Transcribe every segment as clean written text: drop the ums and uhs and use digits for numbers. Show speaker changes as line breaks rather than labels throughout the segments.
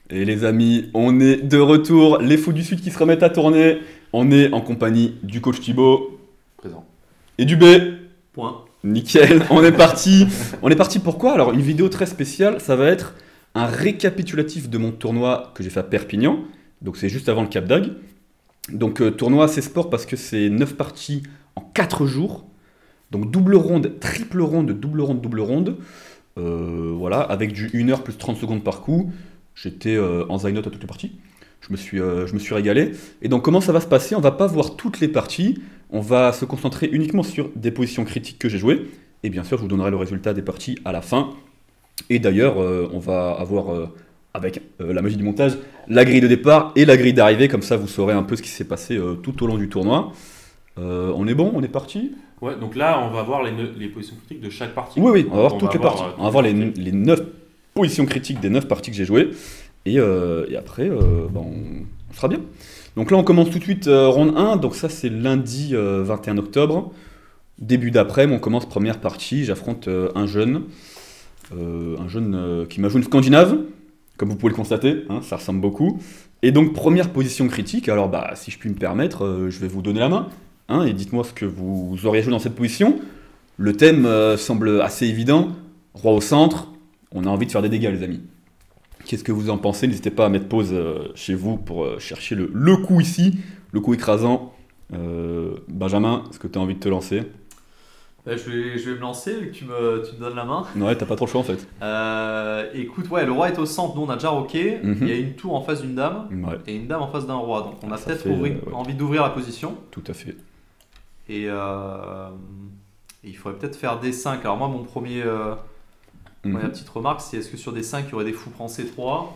Et les amis, on est de retour, les fous du Sud qui se remettent à tourner. On est en compagnie du coach Thibaut
Présent.
et du B.
Point.
Nickel, on est parti. On est parti pourquoi? Alors une vidéo très spéciale, ça va être un récapitulatif de mon tournoi que j'ai fait à Perpignan. Donc c'est juste avant le Cap d'Agde. Donc tournoi assez sport parce que c'est 9 parties en 4 jours. Donc double ronde, triple ronde, double ronde, double ronde. Voilà, avec du 1 heure plus 30 secondes par coup. J'étais en Zynote à toutes les parties. Je me suis régalé. Et donc comment ça va se passer? On va pas voir toutes les parties. On va se concentrer uniquement sur des positions critiques que j'ai jouées. Et bien sûr, je vous donnerai le résultat des parties à la fin. Et d'ailleurs, on va avoir, avec la magie du montage, la grille de départ et la grille d'arrivée. Comme ça, vous saurez un peu ce qui s'est passé tout au long du tournoi. On est bon? On est parti?
Ouais, donc là, on va voir les positions critiques de chaque partie.
Oui, oui, on va voir
Donc,
toutes les parties. On va voir les 9 positions critiques des 9 parties que j'ai jouées. Et après, on sera bien. Donc là, on commence tout de suite ronde 1. Donc ça, c'est lundi 21 octobre. Début d'après, on commence première partie. J'affronte un jeune qui m'a joué une Scandinave. Comme vous pouvez le constater, hein, ça ressemble beaucoup. Et donc, première position critique. Alors, si je puis me permettre, je vais vous donner la main. Hein, et dites-moi ce que vous auriez joué dans cette position. Le thème semble assez évident. Roi au centre. On a envie de faire des dégâts, les amis. Qu'est-ce que vous en pensez? N'hésitez pas à mettre pause chez vous pour chercher le coup ici, le coup écrasant. Benjamin, est-ce que tu as envie de te lancer?
Je vais me lancer vu que tu me donnes la main.
Ouais, t'as pas trop le choix en fait.
Écoute, ouais, le roi est au centre, nous on a déjà roqué.
Mhm.
Il y a une tour en face d'une dame
Ouais,
et une dame en face d'un roi. Donc on a
Ça
peut-être
fait, ouais.
envie d'ouvrir la position.
tout à fait.
Et il faudrait peut-être faire D5. Alors moi, première
Mhm.
petite remarque, c'est est-ce que sur D5, il y aurait des fous prend C3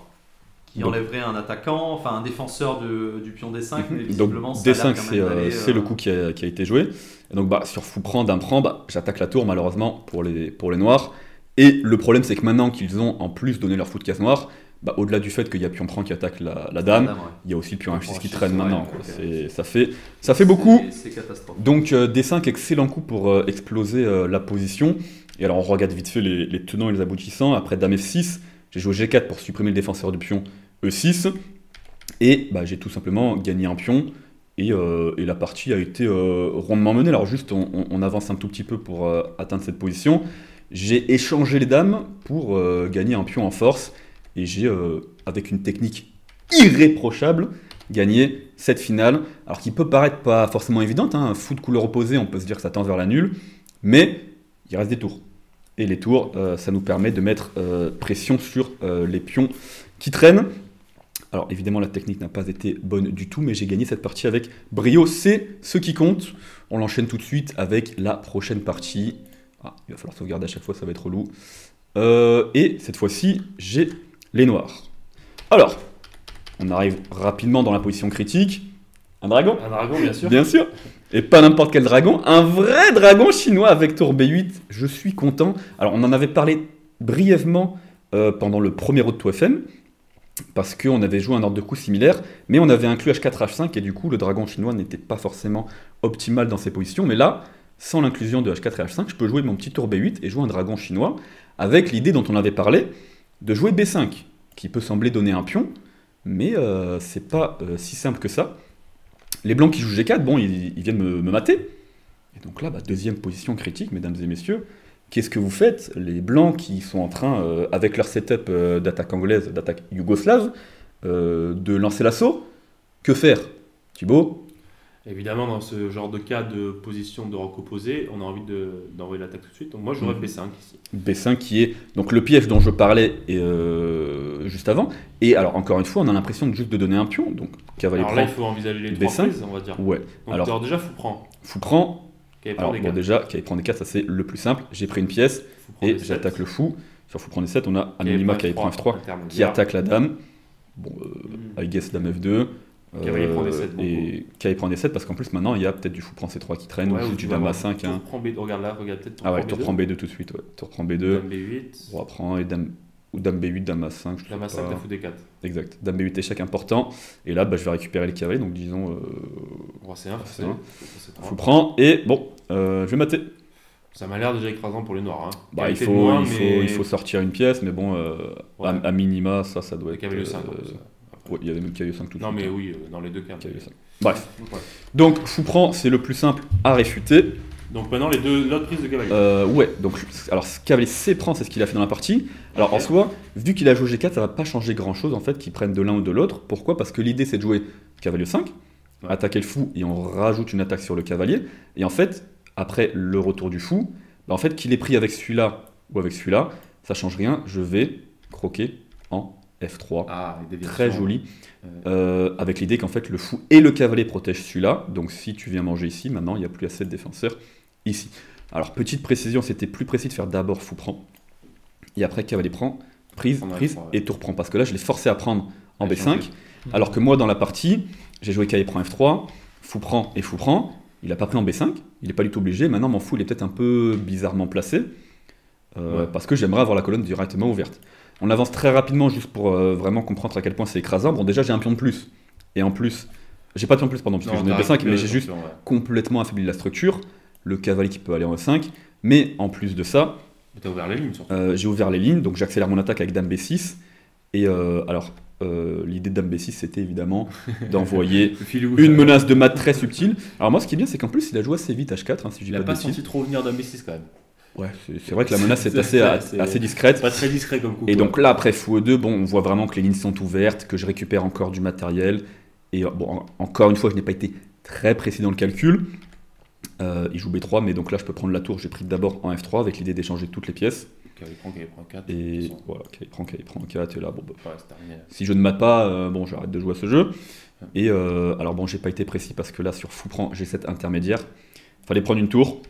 qui
Donc-
enlèverait un attaquant, enfin un défenseur du pion D5, mais
Donc
visiblement ça a l'air
D5
quand même d'aller,
c'est le coup qui a été joué. Et donc sur fou prend, dame prend, j'attaque la tour malheureusement pour les noirs. Et le problème c'est que maintenant qu'ils ont en plus donné leur fou de casse noire, au-delà du fait qu'il y a pion prend qui attaque la dame,
ouais.
il y a aussi le pion
Le
H6
pion
qui
H6,
traîne
ouais,
maintenant.
ok.
Ça fait beaucoup.
C'est catastrophique.
Donc D5, excellent coup pour exploser la position. Et alors on regarde vite fait les tenants et les aboutissants. Après dame F6, j'ai joué G4 pour supprimer le défenseur du pion E6. Et j'ai tout simplement gagné un pion. Et la partie a été rondement menée. Alors juste, on avance un tout petit peu pour atteindre cette position. J'ai échangé les dames pour gagner un pion en force. Et j'ai, avec une technique irréprochable, gagné cette finale. Alors qui peut paraître pas forcément évidente. Hein. Un fou de couleur opposée, on peut se dire que ça tend vers la nulle. Mais il reste des tours. Et les tours, ça nous permet de mettre pression sur les pions qui traînent. Alors évidemment la technique n'a pas été bonne du tout, mais j'ai gagné cette partie avec brio, c'est ce qui compte. On l'enchaîne tout de suite avec la prochaine partie. Il va falloir sauvegarder à chaque fois, ça va être relou. Et cette fois-ci, j'ai les noirs. Alors, on arrive rapidement dans la position critique. Un dragon?
Un dragon, bien sûr.
Bien sûr. Et pas n'importe quel dragon, un vrai dragon chinois avec tour B8. Je suis content. Alors on en avait parlé brièvement pendant le premier road to FM. Parce qu'on avait joué un ordre de coup similaire, mais on avait inclus H4, H5, et du coup le dragon chinois n'était pas forcément optimal dans ses positions. Mais là, sans l'inclusion de H4 et H5, je peux jouer mon petit tour B8 et jouer un dragon chinois, avec l'idée dont on avait parlé, de jouer B5, qui peut sembler donner un pion, mais c'est pas si simple que ça. Les blancs qui jouent G4, ils viennent me mater. Et donc là, deuxième position critique, mesdames et messieurs. Qu'est-ce que vous faites? Les blancs qui sont en train, avec leur setup d'attaque anglaise, d'attaque yougoslave, de lancer l'assaut, que faire? Thibaut?
Évidemment, dans ce genre de cas de position de roc opposé, on a envie d'envoyer l'attaque tout de suite. Donc moi, j'aurais B5 ici.
B5 qui est donc le piège dont je parlais juste avant. Et alors, encore une fois, on a l'impression de juste de donner un pion. Donc, cavalier
Alors
prend,
là, il faut envisager les trois
B5.
prises, on va dire.
Ouais.
Donc
Alors,
déjà, fou prend.
fou prend.
Qui
Alors, bon, déjà, cavalier prend des 4, ça c'est le plus simple. J'ai pris une pièce
Fou prend
et
D7.
j'attaque le fou. Sur fou prend des 7, on a un minima cavalier prend F3 qui
intermédiaire.
attaque la dame. Bon, I guess dame F2.
Cavalier prend D7, bon
et cavalier prend D7 parce qu'en plus maintenant il y a peut-être du fou prend C3 qui traîne
Ouais,
ou
ou
du
tu vas
dame
avoir
A5.
tour
Hein.
prend B2. Regarde là, regarde peut-être tour
Ah ouais,
prend
tour
B2.
prend B2 tout de suite. Ouais. Tour prend B2.
Dame B8.
Roi prend et dame, ou dame B8, dame A5. Je sais
Dame A5,
pas.
t'as fou D4.
Exact. Dame B8 échec important. Et là, je vais récupérer les cavaliers. Donc disons,
Roi C1,
C1.
C3.
fou prend. Et bon, je vais mater.
Ça m'a l'air déjà écrasant pour les noirs. Hein.
Bah,
Qualité de moins, mais-
il faut sortir une pièce, mais bon,
Ouais.
à minima, ça doit
Le
être.
cavalier 5.
Ouais, il y avait même cavalier 5 tout de
Non,
suite.
mais oui, dans les deux cas.
Cavalier 5. Bref.
Ouais.
Donc, fou prend, c'est le plus simple à réfuter.
Donc maintenant, l'autre prise de cavalier.
Ouais, donc, alors, ce cavalier C prend, c'est ce qu'il a fait dans la partie. Alors, en
Ok.
soi, vu qu'il a joué G4, ça va pas changer grand chose, en fait, qu'il prenne de l'un ou de l'autre. Pourquoi? Parce que l'idée, c'est de jouer cavalier 5,
Ouais.
attaquer le fou, et on rajoute une attaque sur le cavalier. Et en fait, après le retour du fou, bah, en fait, qu'il ait pris avec celui-là ou avec celui-là, ça change rien. Je vais croquer en F3.
Ah, et déviation.
Très joli. Avec l'idée qu'en fait, le fou et le cavalier protègent celui-là. Donc, si tu viens manger ici, maintenant, il n'y a plus assez de défenseurs ici. Alors, petite précision, c'était plus précis de faire d'abord fou prend, et après cavalier prend, prise,
Prendre
prise,
F3, ouais.
et tour prend. Parce que là, je l'ai forcé à prendre en
Ouais,
B5,
changer.
alors que moi, dans la partie, j'ai joué cavalier prend F3, fou prend et fou prend. Il n'a pas pris en B5, il n'est pas du tout obligé. Maintenant, mon fou, il est peut-être un peu bizarrement placé,
Ouais.
parce que j'aimerais avoir la colonne directement ouverte. On avance très rapidement, juste pour vraiment comprendre à quel point c'est écrasant. Bon, déjà, j'ai un pion de plus. Et en plus, j'ai pas de pion de plus, pardon, parce que
Non,
je n'ai
t'as
B5, mais
récupéré
j'ai
ton
juste
pion, ouais.
complètement affaibli la structure. Le cavalier qui peut aller en E5. Mais en plus de ça,
Mais t'as ouvert les lignes surtout.
j'ai ouvert les lignes, donc j'accélère mon attaque avec Dame B6. Et l'idée de Dame B6, c'était évidemment d'envoyer
Le filou.
une menace de mat très subtile. Alors moi, ce qui est bien, c'est qu'en plus, il a joué assez vite H4, hein, si je dis
Il a
pas de
pas
bêtises.
senti trop venir d'un B6 quand même.
Ouais, c'est vrai que la menace est
C'est-
assez
c'est-
discrète.
Pas très discret comme coup.
Et
quoi.
donc là, après fou E2, bon, on voit vraiment que les lignes sont ouvertes, que je récupère encore du matériel. Et bon, encore une fois, je n'ai pas été très précis dans le calcul. Il joue B3, mais donc là, je peux prendre la tour. J'ai pris d'abord en F3 avec l'idée d'échanger toutes les pièces.
Cavalier prend 4.
Et voilà, il prend 4. Et là, bon, bah,
Ouais, c'est terminé.
si je ne mate pas, bon, j'arrête de jouer à ce jeu. Et alors, bon, j'ai pas été précis parce que là, sur fou prend, j'ai cette intermédiaire. Fallait prendre une tour.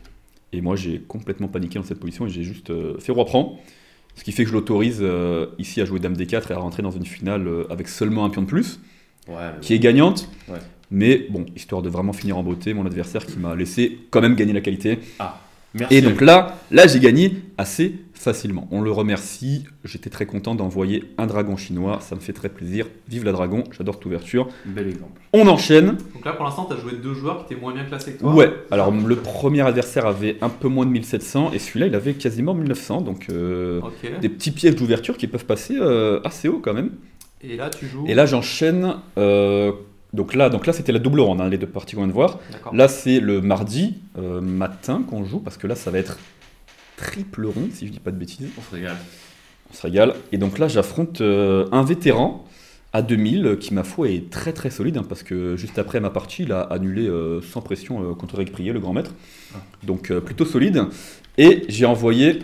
Et moi, j'ai complètement paniqué dans cette position et j'ai juste fait roi prend. Ce qui fait que je l'autorise ici à jouer dame D4 et à rentrer dans une finale avec seulement un pion de plus,
Ouais, mais
qui est gagnante.
Ouais.
Mais bon, histoire de vraiment finir en beauté, mon adversaire qui m'a laissé quand même gagner la qualité.
merci.
Et donc là j'ai gagné assez facilement. On le remercie. J'étais très content d'envoyer un dragon chinois. Ça me fait très plaisir. Vive la dragon, j'adore cette ouverture.
Bel exemple.
On enchaîne.
Donc là, pour l'instant, tu as joué deux joueurs qui étaient moins bien classés que toi.
Ouais, alors le premier adversaire avait un peu moins de 1700 et celui-là il avait quasiment 1900. Donc
Ok.
des petits pièges d'ouverture qui peuvent passer assez haut quand même.
Et là, tu joues.
Et là j'enchaîne. Donc là c'était la double ronde, hein, les deux parties qu'on vient de voir.
D'accord.
Là c'est le mardi matin qu'on joue parce que là ça va être triple ronde si je dis pas de bêtises.
On se régale.
On se régale. Et donc là j'affronte un vétéran à 2000 qui ma foi est très très solide hein, parce que juste après ma partie il a annulé sans pression contre Eric Prier le grand maître. Donc plutôt solide. Et j'ai envoyé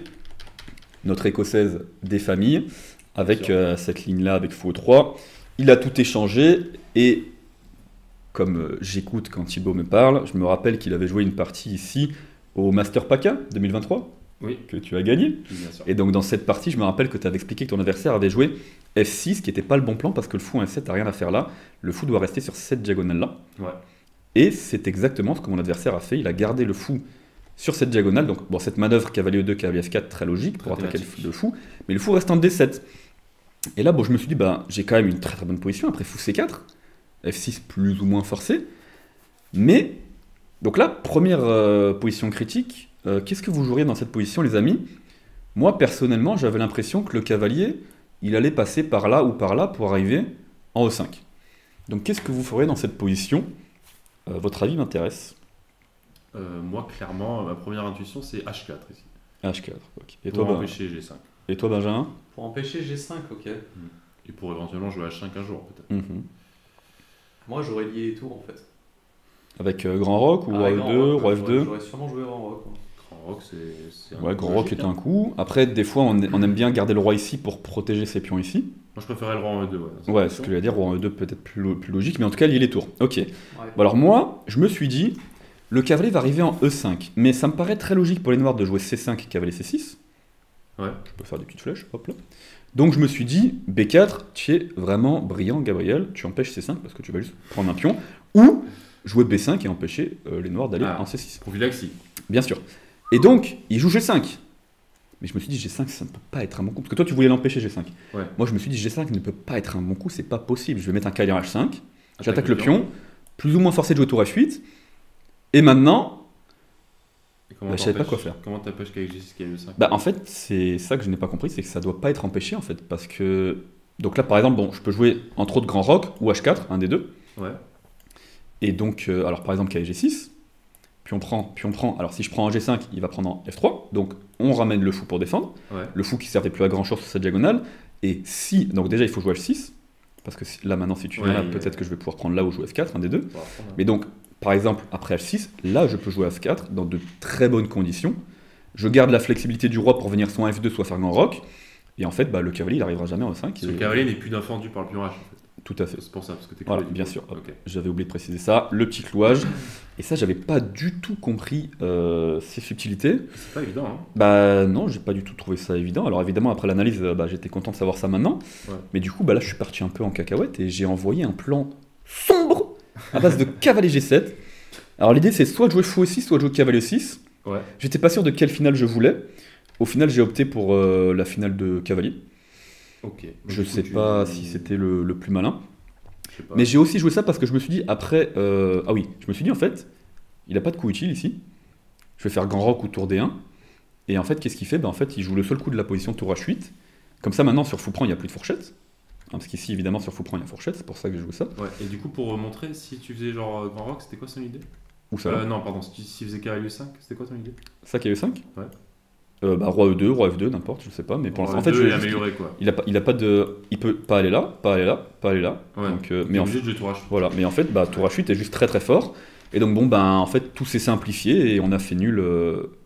notre écossaise des familles avec cette ligne là avec fou 3. Il a tout échangé et comme j'écoute quand Thibaut me parle, je me rappelle qu'il avait joué une partie ici au Master PACA 2023
Oui,
que tu as gagné.
bien sûr.
Et donc dans cette partie, je me rappelle que tu avais expliqué que ton adversaire avait joué F6, qui n'était pas le bon plan parce que le fou en F7 n'a rien à faire là. Le fou doit rester sur cette diagonale-là.
Ouais.
Et c'est exactement ce que mon adversaire a fait. Il a gardé le fou sur cette diagonale. Donc bon, cette manœuvre cavalier E2, cavalier F4, très logique pour
Très
attaquer
thématique.
le fou. Mais le fou reste en D7. Et là, bon, je me suis dit, bah, j'ai quand même une très très bonne position. Après fou C4, F6 plus ou moins forcé. Mais, donc là, première position critique. Qu'est-ce que vous joueriez dans cette position, les amis? Moi, personnellement, j'avais l'impression que le cavalier, il allait passer par là ou par là pour arriver en E5. Donc, qu'est-ce que vous feriez dans cette position? Votre avis m'intéresse.
Moi, clairement, ma première intuition, c'est H4 ici.
H4, ok. Et
Pour
toi,
empêcher G5.
et toi, Benjamin?
Pour empêcher G5, ok.
Et pour éventuellement jouer H5 un jour, peut-être.
Mhm.
Moi, j'aurais lié les tours en fait.
Avec Grand Rock ou
Ah,
Roi
Grand
E2,
Rock,
Roi
ouais,
F2?
J'aurais sûrement joué Grand Rock. Ouais.
Grand Rock, c'est un
Ouais,
coup
Grand Rock
logique,
est
hein.
un coup. Après, des fois, on aime bien garder le roi ici pour protéger ses pions ici.
Moi, je préférais le roi en E2.
Ouais, ce que je vais dire, roi en E2 peut-être plus logique, mais en tout cas, lier les tours. Ok.
Ouais.
Bon, alors moi, je me suis dit, le cavalier va arriver en E5, mais ça me paraît très logique pour les noirs de jouer C5, cavalier C6.
Ouais.
Je peux faire des petites flèches, hop là. Donc je me suis dit, B4, tu es vraiment brillant, Gabriel, tu empêches C5 parce que tu vas juste prendre un pion, ou jouer B5 et empêcher les noirs d'aller
Ah.
en C6.
Prophylaxie.
Bien sûr. Et donc, il joue G5. Mais je me suis dit, G5, ça ne peut pas être un bon coup. Parce que toi, tu voulais l'empêcher, G5.
Ouais.
Moi, je me suis dit, G5 ne peut pas être un bon coup, c'est pas possible. Je vais mettre un cavalier en H5, j'attaque le pion, plus ou moins forcé de jouer tour F8. Et maintenant,
Comment
Bah, je savais pas
t'empêches-
quoi faire.
Comment t'empêches qu'avec G6 qu'il y a eu 5?
Bah en fait, c'est ça que je n'ai pas compris, c'est que ça doit pas être empêché en fait, parce que... Donc là par exemple, bon, je peux jouer entre autres Grand Rock ou H4, un des deux,
Ouais.
et donc, alors par exemple KG 6, puis on prend, alors si je prends un G5, il va prendre en F3, donc on ramène le fou pour défendre,
Ouais.
le fou qui servait plus à grand chose sur cette diagonale, et si, donc déjà il faut jouer H6, parce que là maintenant si tu viens
Ouais,
là,
il-
peut-être que je vais pouvoir prendre là ou jouer F4, un des deux,
Bon, après,
mais donc par exemple après H6, là je peux jouer F4 dans de très bonnes conditions, je garde la flexibilité du roi pour venir soit en F2 soit faire grand rock, et en fait bah, le cavalier il arrivera jamais en E5.
Le cavalier n'est plus défendu par le pion H en fait.
Tout à fait.
C'est pour ça, parce que t'es
Voilà,
cloué, du
bien
coup.
sûr.
Ok.
J'avais oublié de préciser ça, le petit clouage. Et ça, j'avais pas du tout compris ces subtilités.
C'est pas évident, hein.
Bah non, j'ai pas du tout trouvé ça évident. Alors évidemment, après l'analyse, bah, j'étais content de savoir ça maintenant.
Ouais.
Mais du coup, bah, là, je suis parti un peu en cacahuète et j'ai envoyé un plan sombre à base de cavalier G7. Alors l'idée, c'est soit de jouer fou E6, soit de jouer cavalier 6.
Ouais.
J'étais pas sûr de quelle finale je voulais. Au final, j'ai opté pour la finale de cavalier.
Ok. Donc,
Je
du coup,
sais
tu-
pas si c'était le plus malin.
Je sais pas.
Mais j'ai aussi joué ça parce que je me suis dit après. Ah oui, je me suis dit en fait, il a pas de coup utile ici. Je vais faire grand rock ou tour D1. Et en fait, qu'est-ce qu'il fait? En fait, il joue le seul coup de la position tour H8. Comme ça, maintenant, sur fou prend, il n'y a plus de fourchette. Hein, parce qu'ici, évidemment, sur fou prend, il y a fourchette. C'est pour ça que j'ai joué ça.
Ouais. Et du coup, pour montrer, si tu faisais genre Grand Rock, c'était quoi son idée?
Ou ça
Non, pardon, si tu faisais cavalier 5, c'était quoi ton idée?
Ça qui est E5.
Ouais.
Bah, roi E2, roi F2, n'importe, je sais pas. Mais pour l'instant, en fait,
je
je
vais
vais juste-
améliorer quoi.
il a pas de. Il peut pas aller là, pas aller là, pas aller là.
Ouais.
Donc,
Mais
mais en
obligé de jouer tour H.
Voilà, mais en fait, bah, tour H8 est juste très très fort. Et donc, bon, ben, en fait, tout s'est simplifié et on a fait nul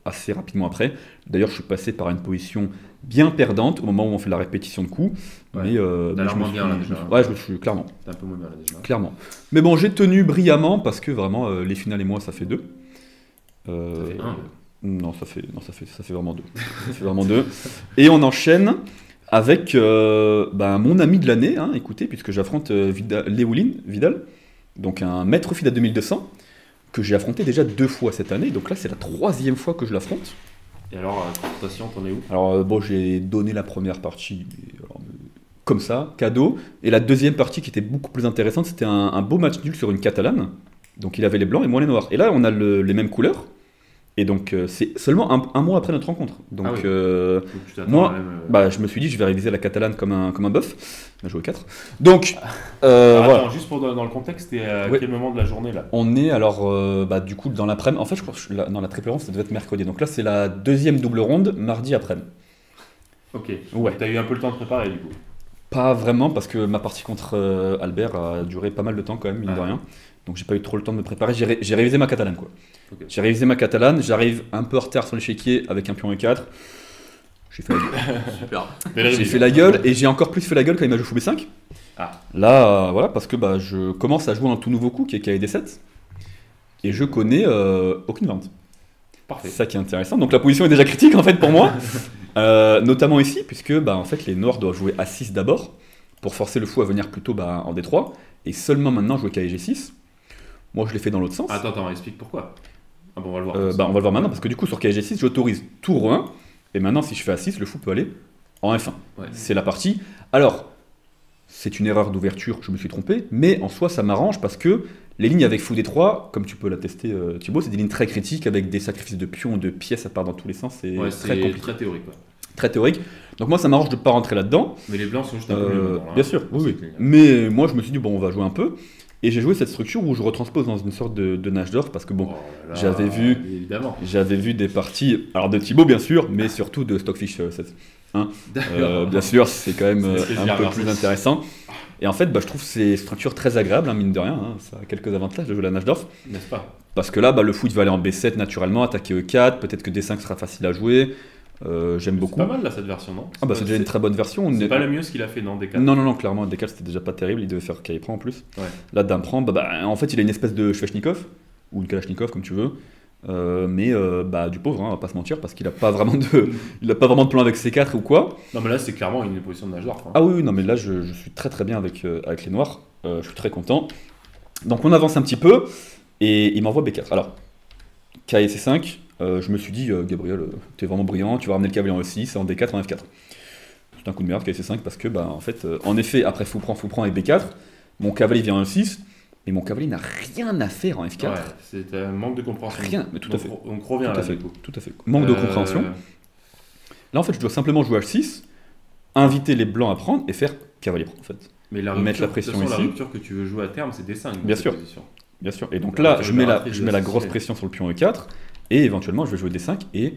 assez rapidement après. D'ailleurs, je suis passé par une position bien perdante au moment où on fait la répétition de coups.
Ouais.
Mais,
T'as
mais
l'air
je me
moins
suis-
bien, là,
je me
déjà.
suis- Ouais, je me suis clairement,
T'es un peu moins bien là déjà.
clairement. Mais bon, j'ai tenu brillamment parce que vraiment, les finales et moi, ça fait 2.
Ça fait un.
Non, ça fait vraiment 2. Ça fait vraiment 2. Et on enchaîne avec ben, mon ami de l'année, hein, écoutez, puisque j'affronte Léoline Vidal, donc un maître FIDE à 2200, que j'ai affronté déjà 2 fois cette année. Donc là, c'est la 3e fois que je l'affronte.
Et alors, confrontation, t'en es où?
Alors, bon, j'ai donné la première partie, mais, alors, comme ça, cadeau. Et la deuxième partie, qui était beaucoup plus intéressante, c'était un beau match nul sur une catalane. Donc il avait les blancs et moi les noirs. Et là, on a les mêmes couleurs. Et donc, c'est seulement un mois après notre rencontre. Donc,
Ah oui. Donc, tu t'attends
moi,
à la même,
bah, je me suis dit, je vais réviser la catalane comme un bœuf. On a joué 4. Donc,
Alors,
voilà.
attends, juste pour dans le contexte, t'es à
Ouais.
quel moment de la journée là?
On est alors, bah, du coup, dans l'après-midi. En fait, je crois que dans la triple ronde, ça devait être mercredi. Donc là, c'est la deuxième double ronde, mardi après-midi.
Ok.
Ouais.
T'as eu un peu le temps de préparer du coup.
Pas vraiment, parce que ma partie contre Albert a duré pas mal de temps quand même, mine de
Ah.
rien. Donc j'ai pas eu trop le temps de me préparer. J'ai révisé ma catalane, quoi.
Ok.
J'ai révisé ma catalane. J'arrive un peu en retard sur l'échiquier avec un pion E4. J'ai fait la gueule.
Super.
Belle
J'ai
révision.
fait la gueule et j'ai encore plus fait la gueule quand il m'a joué fou B5.
Ah.
Là, voilà, parce que bah, je commence à jouer un tout nouveau coup qui est KD7 et je connais aucune vente.
Parfait.
C'est ça qui est intéressant. Donc la position est déjà critique en fait pour moi, notamment ici, puisque bah, en fait les noirs doivent jouer A6 d'abord pour forcer le fou à venir plutôt bah, en D3 et seulement maintenant jouer KG6. Moi je l'ai fait dans l'autre sens.
Attends, explique pourquoi. Ah bon, on va le voir.
Bah, on va le voir maintenant parce que du coup sur KG6 j'autorise tour 1 et maintenant si je fais A6 le fou peut aller en F1.
Ouais.
C'est la partie. Alors, c'est une erreur d'ouverture, je me suis trompé, mais en soi ça m'arrange parce que les lignes avec fou D3, comme tu peux l'attester Thibaut, c'est des lignes très critiques avec des sacrifices de pions, de pièces à part dans tous les sens, c'est
Ouais,
très
c'est
compliqué,
très théorique quoi.
très théorique. Donc moi ça m'arrange de ne pas rentrer là-dedans.
Mais les blancs sont juste un peu mieux maintenant, là,
Bien sûr,
dans
oui,
cette
oui.
ligne.
Mais moi je me suis dit bon on va jouer un peu, et j'ai joué cette structure où je retranspose dans une sorte de nage d'or parce que bon,
Oh là là,
j'avais vu-
Évidemment.
j'avais vu des parties, alors de Thibaut bien sûr, mais surtout de Stockfish 7. Bien sûr, c'est quand même
C'est ce que je
un
viens
peu
regarder.
plus intéressant. Et en fait, bah, je trouve ces structures très agréables, hein, mine de rien. Hein. Ça a quelques avantages de jouer la Najdorf.
N'est-ce pas?
Parce que là, bah, le fou il va aller en B7 naturellement, attaquer E4. Peut-être que D5 sera facile à jouer. J'aime
C'est
beaucoup.
pas mal là cette version, non?
Ah bah c'est déjà une très bonne version. On
C'est
est-
pas le mieux ce qu'il a fait dans D4.
Non, clairement, D4 c'était déjà pas terrible. Il devait faire qu'il prend en plus.
Ouais.
Là, Dame prend. En fait, il a une espèce de Sveshnikov ou une Kalachnikov, comme tu veux. Mais bah, du pauvre, hein, on va pas se mentir, parce qu'il a pas vraiment de plan avec C4 ou quoi.
Non mais là c'est clairement une position de nage d'or.
Ah oui, non, mais là, je suis très très bien avec les noirs. Je suis très content. Donc, on avance un petit peu et il m'envoie B4. Alors, K et C5, je me suis dit, Gabriel, t'es vraiment brillant, tu vas ramener le cavalier en E6 et en D4 en F4. C'est un coup de merde, K et C5, parce que, bah, en fait, en effet, après fou prend et B4, mon cavalier vient en E6, et mon cavalier n'a rien à faire en F4.
Ouais, c'est un manque de compréhension.
Rien, mais tout à fait.
Donc revient
Tout à
là,
fait,
du coup.
tout à fait. Manque de compréhension. Là, en fait, je dois simplement jouer H6, inviter les blancs à prendre et faire cavalier prend, en fait.
Mais la
Mettre
rupture,
la pression
de toute façon,
ici.
la rupture que tu veux jouer à terme, c'est D5.
Bien sûr. Bien sûr. Et donc là, je mets la grosse pression sur le pion E4, et éventuellement, je vais jouer D5, et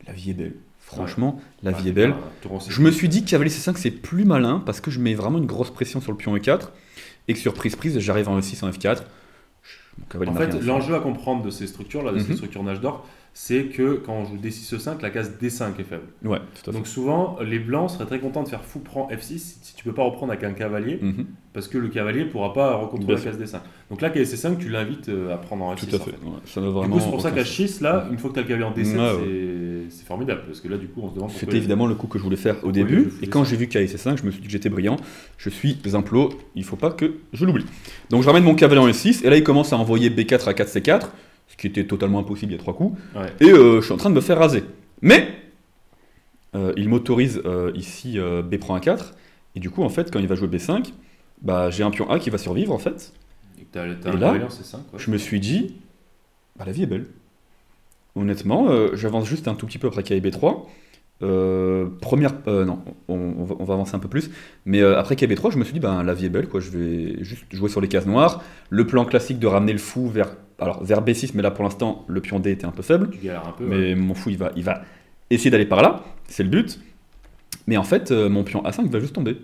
la vie est belle. Franchement, la vie est belle. Je me suis dit que cavalier C5, c'est plus malin, parce que je mets vraiment une grosse pression sur le pion E4, et que sur prise, j'arrive en E6 en F4.
En fait, l'enjeu à comprendre de ces structures-là, de ces structures nage d'or, c'est que quand on joue D6 E5, la case D5 est faible.
Ouais, tout à fait.
Donc souvent, les blancs seraient très contents de faire fou prend F6 si tu peux pas reprendre avec un cavalier, parce que le cavalier ne pourra pas recontrôler la case D5. Donc là, cavalier C5, tu l'invites à prendre en F6.
Tout à fait. Ouais, ça va vraiment.
Du coup, c'est pour ça qu'à 6, là, une fois que tu as le cavalier en D7, c'est formidable, parce que là, du coup, on se demande.
C'était évidemment le coup que je voulais faire au début, et quand j'ai vu cavalier C5, je me suis dit que j'étais brillant. Je suis un plot, il faut pas que je l'oublie. Donc je ramène mon cavalier en F6, et là, il commence à envoyer B4 à 4 C4. Ce qui était totalement impossible il y a 3 coups, et je suis en train de me faire raser. Mais il m'autorise ici B prend A4, et du coup en fait quand il va jouer B5, bah, j'ai un pion A qui va survivre en fait.
Et là,
je me suis dit, bah, la vie est belle. Honnêtement, j'avance juste un tout petit peu après cavalier B3. Non, on va avancer un peu plus, mais après cavalier B3, je me suis dit, bah, la vie est belle, quoi. Je vais juste jouer sur les cases noires. Le plan classique de ramener le fou vers B6, mais là pour l'instant, le pion D était un peu faible.
Tu galères un peu.
Mais mon fou, il va essayer d'aller par là, c'est le but. Mais en fait, mon pion A5 va juste tomber.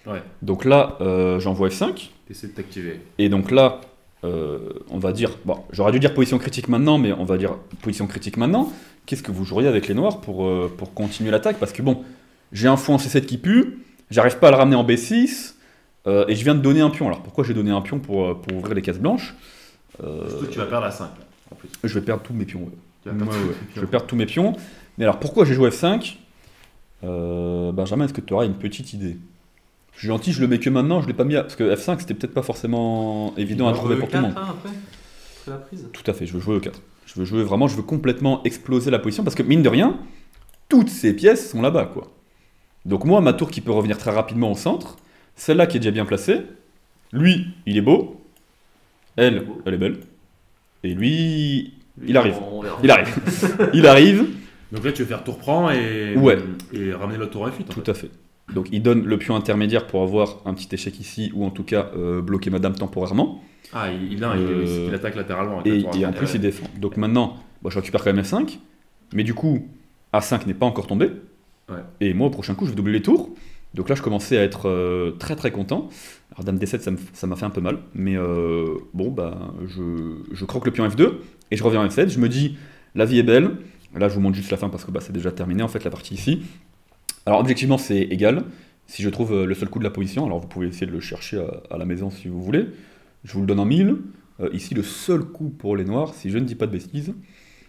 Ouais.
Donc là, j'envoie F5.
T'essaies de t'activer.
Et donc là, on va dire, bon, j'aurais dû dire position critique maintenant, mais on va dire position critique maintenant. Qu'est-ce que vous joueriez avec les noirs pour continuer l'attaque? Parce que bon, j'ai un fou en C7 qui pue, j'arrive pas à le ramener en B6, et je viens de donner un pion. Alors pourquoi j'ai donné un pion pour ouvrir les cases blanches?
Surtout que tu vas perdre la 5 là, en plus.
Je vais perdre tous mes pions.
Tu vas perdre tous tes pions.
Je vais perdre tous mes pions. Mais alors pourquoi j'ai joué F5? Benjamin, est-ce que tu auras une petite idée? Je suis gentil, je le mets que maintenant, je l'ai pas mis parce que F5 c'était peut-être pas forcément évident à trouver pour tout le monde.
Après la prise.
Tout à fait, je veux jouer au 4. Je veux complètement exploser la position parce que mine de rien, toutes ces pièces sont là-bas, quoi. Donc moi, ma tour qui peut revenir très rapidement au centre, celle-là qui est déjà bien placée, lui, il est beau, elle est belle, et lui, il arrive. Il arrive.
Donc là, tu veux faire tour prend et ramener l'autre tour en F8.
Tout à fait. Donc il donne le pion intermédiaire pour avoir un petit échec ici, ou en tout cas bloquer madame temporairement.
Ah, il attaque latéralement.
Et en plus, il défend. Donc maintenant, je récupère quand même F5, mais du coup, A5 n'est pas encore tombé.
Ouais.
Et moi, au prochain coup, je vais doubler les tours. Donc là, je commençais à être très très content. Alors dame D7, ça m'a fait un peu mal, mais je croque le pion F2 et je reviens en F7. Je me dis, la vie est belle. Là, je vous montre juste la fin parce que c'est déjà terminé en fait la partie ici. Alors objectivement, c'est égal. Si je trouve le seul coup de la position, alors vous pouvez essayer de le chercher à la maison si vous voulez. Je vous le donne en 1000. Ici, le seul coup pour les noirs, si je ne dis pas de bêtises,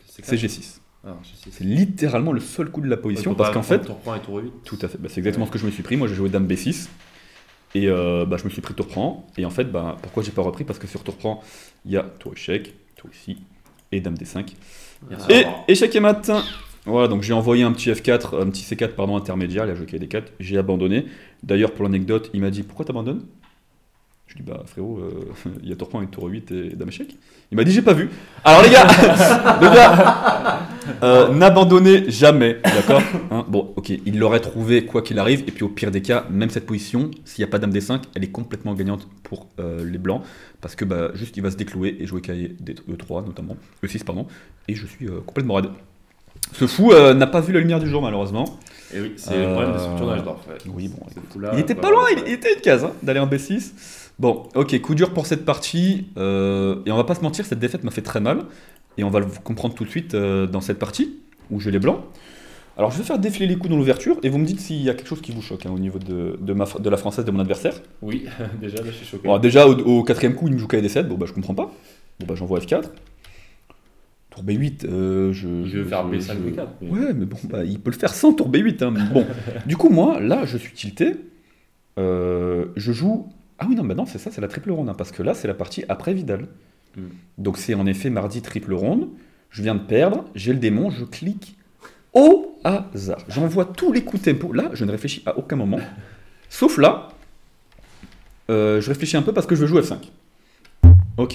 c'est G6.
Ah,
c'est littéralement le seul coup de la position parce qu'en fait,
tour prend et tour 8.
tout à fait, c'est exactement ce que je me suis pris. Moi, j'ai joué dame B6 et je me suis pris tour prend. Et en fait, pourquoi j'ai pas repris? Parce que sur tour prend, il y a tour échec, tour ici et dame D5 et échec et mat. Voilà, donc j'ai envoyé un petit F4, un petit C4 pardon intermédiaire. Il a joué D4, j'ai abandonné. D'ailleurs, pour l'anecdote, il m'a dit pourquoi t'abandonnes? Je lui dis frérot, il y a tour prend avec tour 8 et dame échec. Il m'a dit j'ai pas vu. Alors les gars, n'abandonnez jamais, d'accord, hein? Bon, ok, il l'aurait trouvé quoi qu'il arrive, et puis au pire des cas, même cette position, s'il n'y a pas dame D5, elle est complètement gagnante pour les blancs, parce que juste il va se déclouer et jouer cavalier D3 notamment, E6 pardon, et je suis complètement raide. Ce fou n'a pas vu la lumière du jour malheureusement.
Et oui, c'est le problème de structure d'Asdorf.
Oui, bon, il était pas loin, il était une case d'aller en B6. Bon, ok, coup dur pour cette partie, et on va pas se mentir, cette défaite m'a fait très mal, et on va le comprendre tout de suite dans cette partie, où j'ai les blancs. Alors je vais faire défiler les coups dans l'ouverture, et vous me dites s'il y a quelque chose qui vous choque au niveau de la française de mon adversaire.
Oui, déjà là je suis choqué.
Bon, déjà au quatrième coup, il me joue cavalier D7, je comprends pas. J'envoie F4. Tour B8,
je vais faire B5, B4.
Ouais, mais bon, il peut le faire sans tour B8. Hein. Bon, du coup, moi, là, je suis tilté, je joue... Ah oui, non, c'est ça, c'est la triple ronde, hein, parce que là, c'est la partie après Vidal. Donc c'est en effet mardi triple ronde, je viens de perdre, j'ai le démon, je clique au hasard. J'envoie tous les coups tempo, là, je ne réfléchis à aucun moment, sauf là, je réfléchis un peu parce que je veux jouer F5. Ok,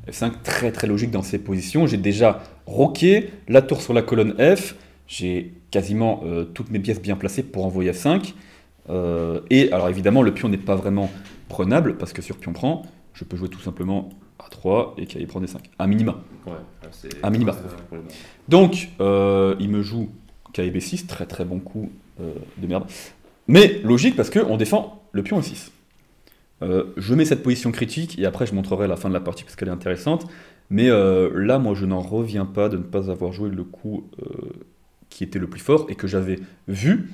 F5, très très logique dans ces positions. J'ai déjà roqué la tour sur la colonne F. J'ai quasiment toutes mes pièces bien placées pour envoyer F5. Et alors évidemment, le pion n'est pas vraiment prenable parce que sur pion prend, je peux jouer tout simplement A3 et qu'il prend des 5. À minima.
Ouais,
à minima. Donc, il me joue KB6, très très bon coup de merde. Mais logique parce qu'on défend le pion E6. Je mets cette position critique et après je montrerai la fin de la partie parce qu'elle est intéressante. Mais là, moi, je n'en reviens pas de ne pas avoir joué le coup qui était le plus fort et que j'avais vu.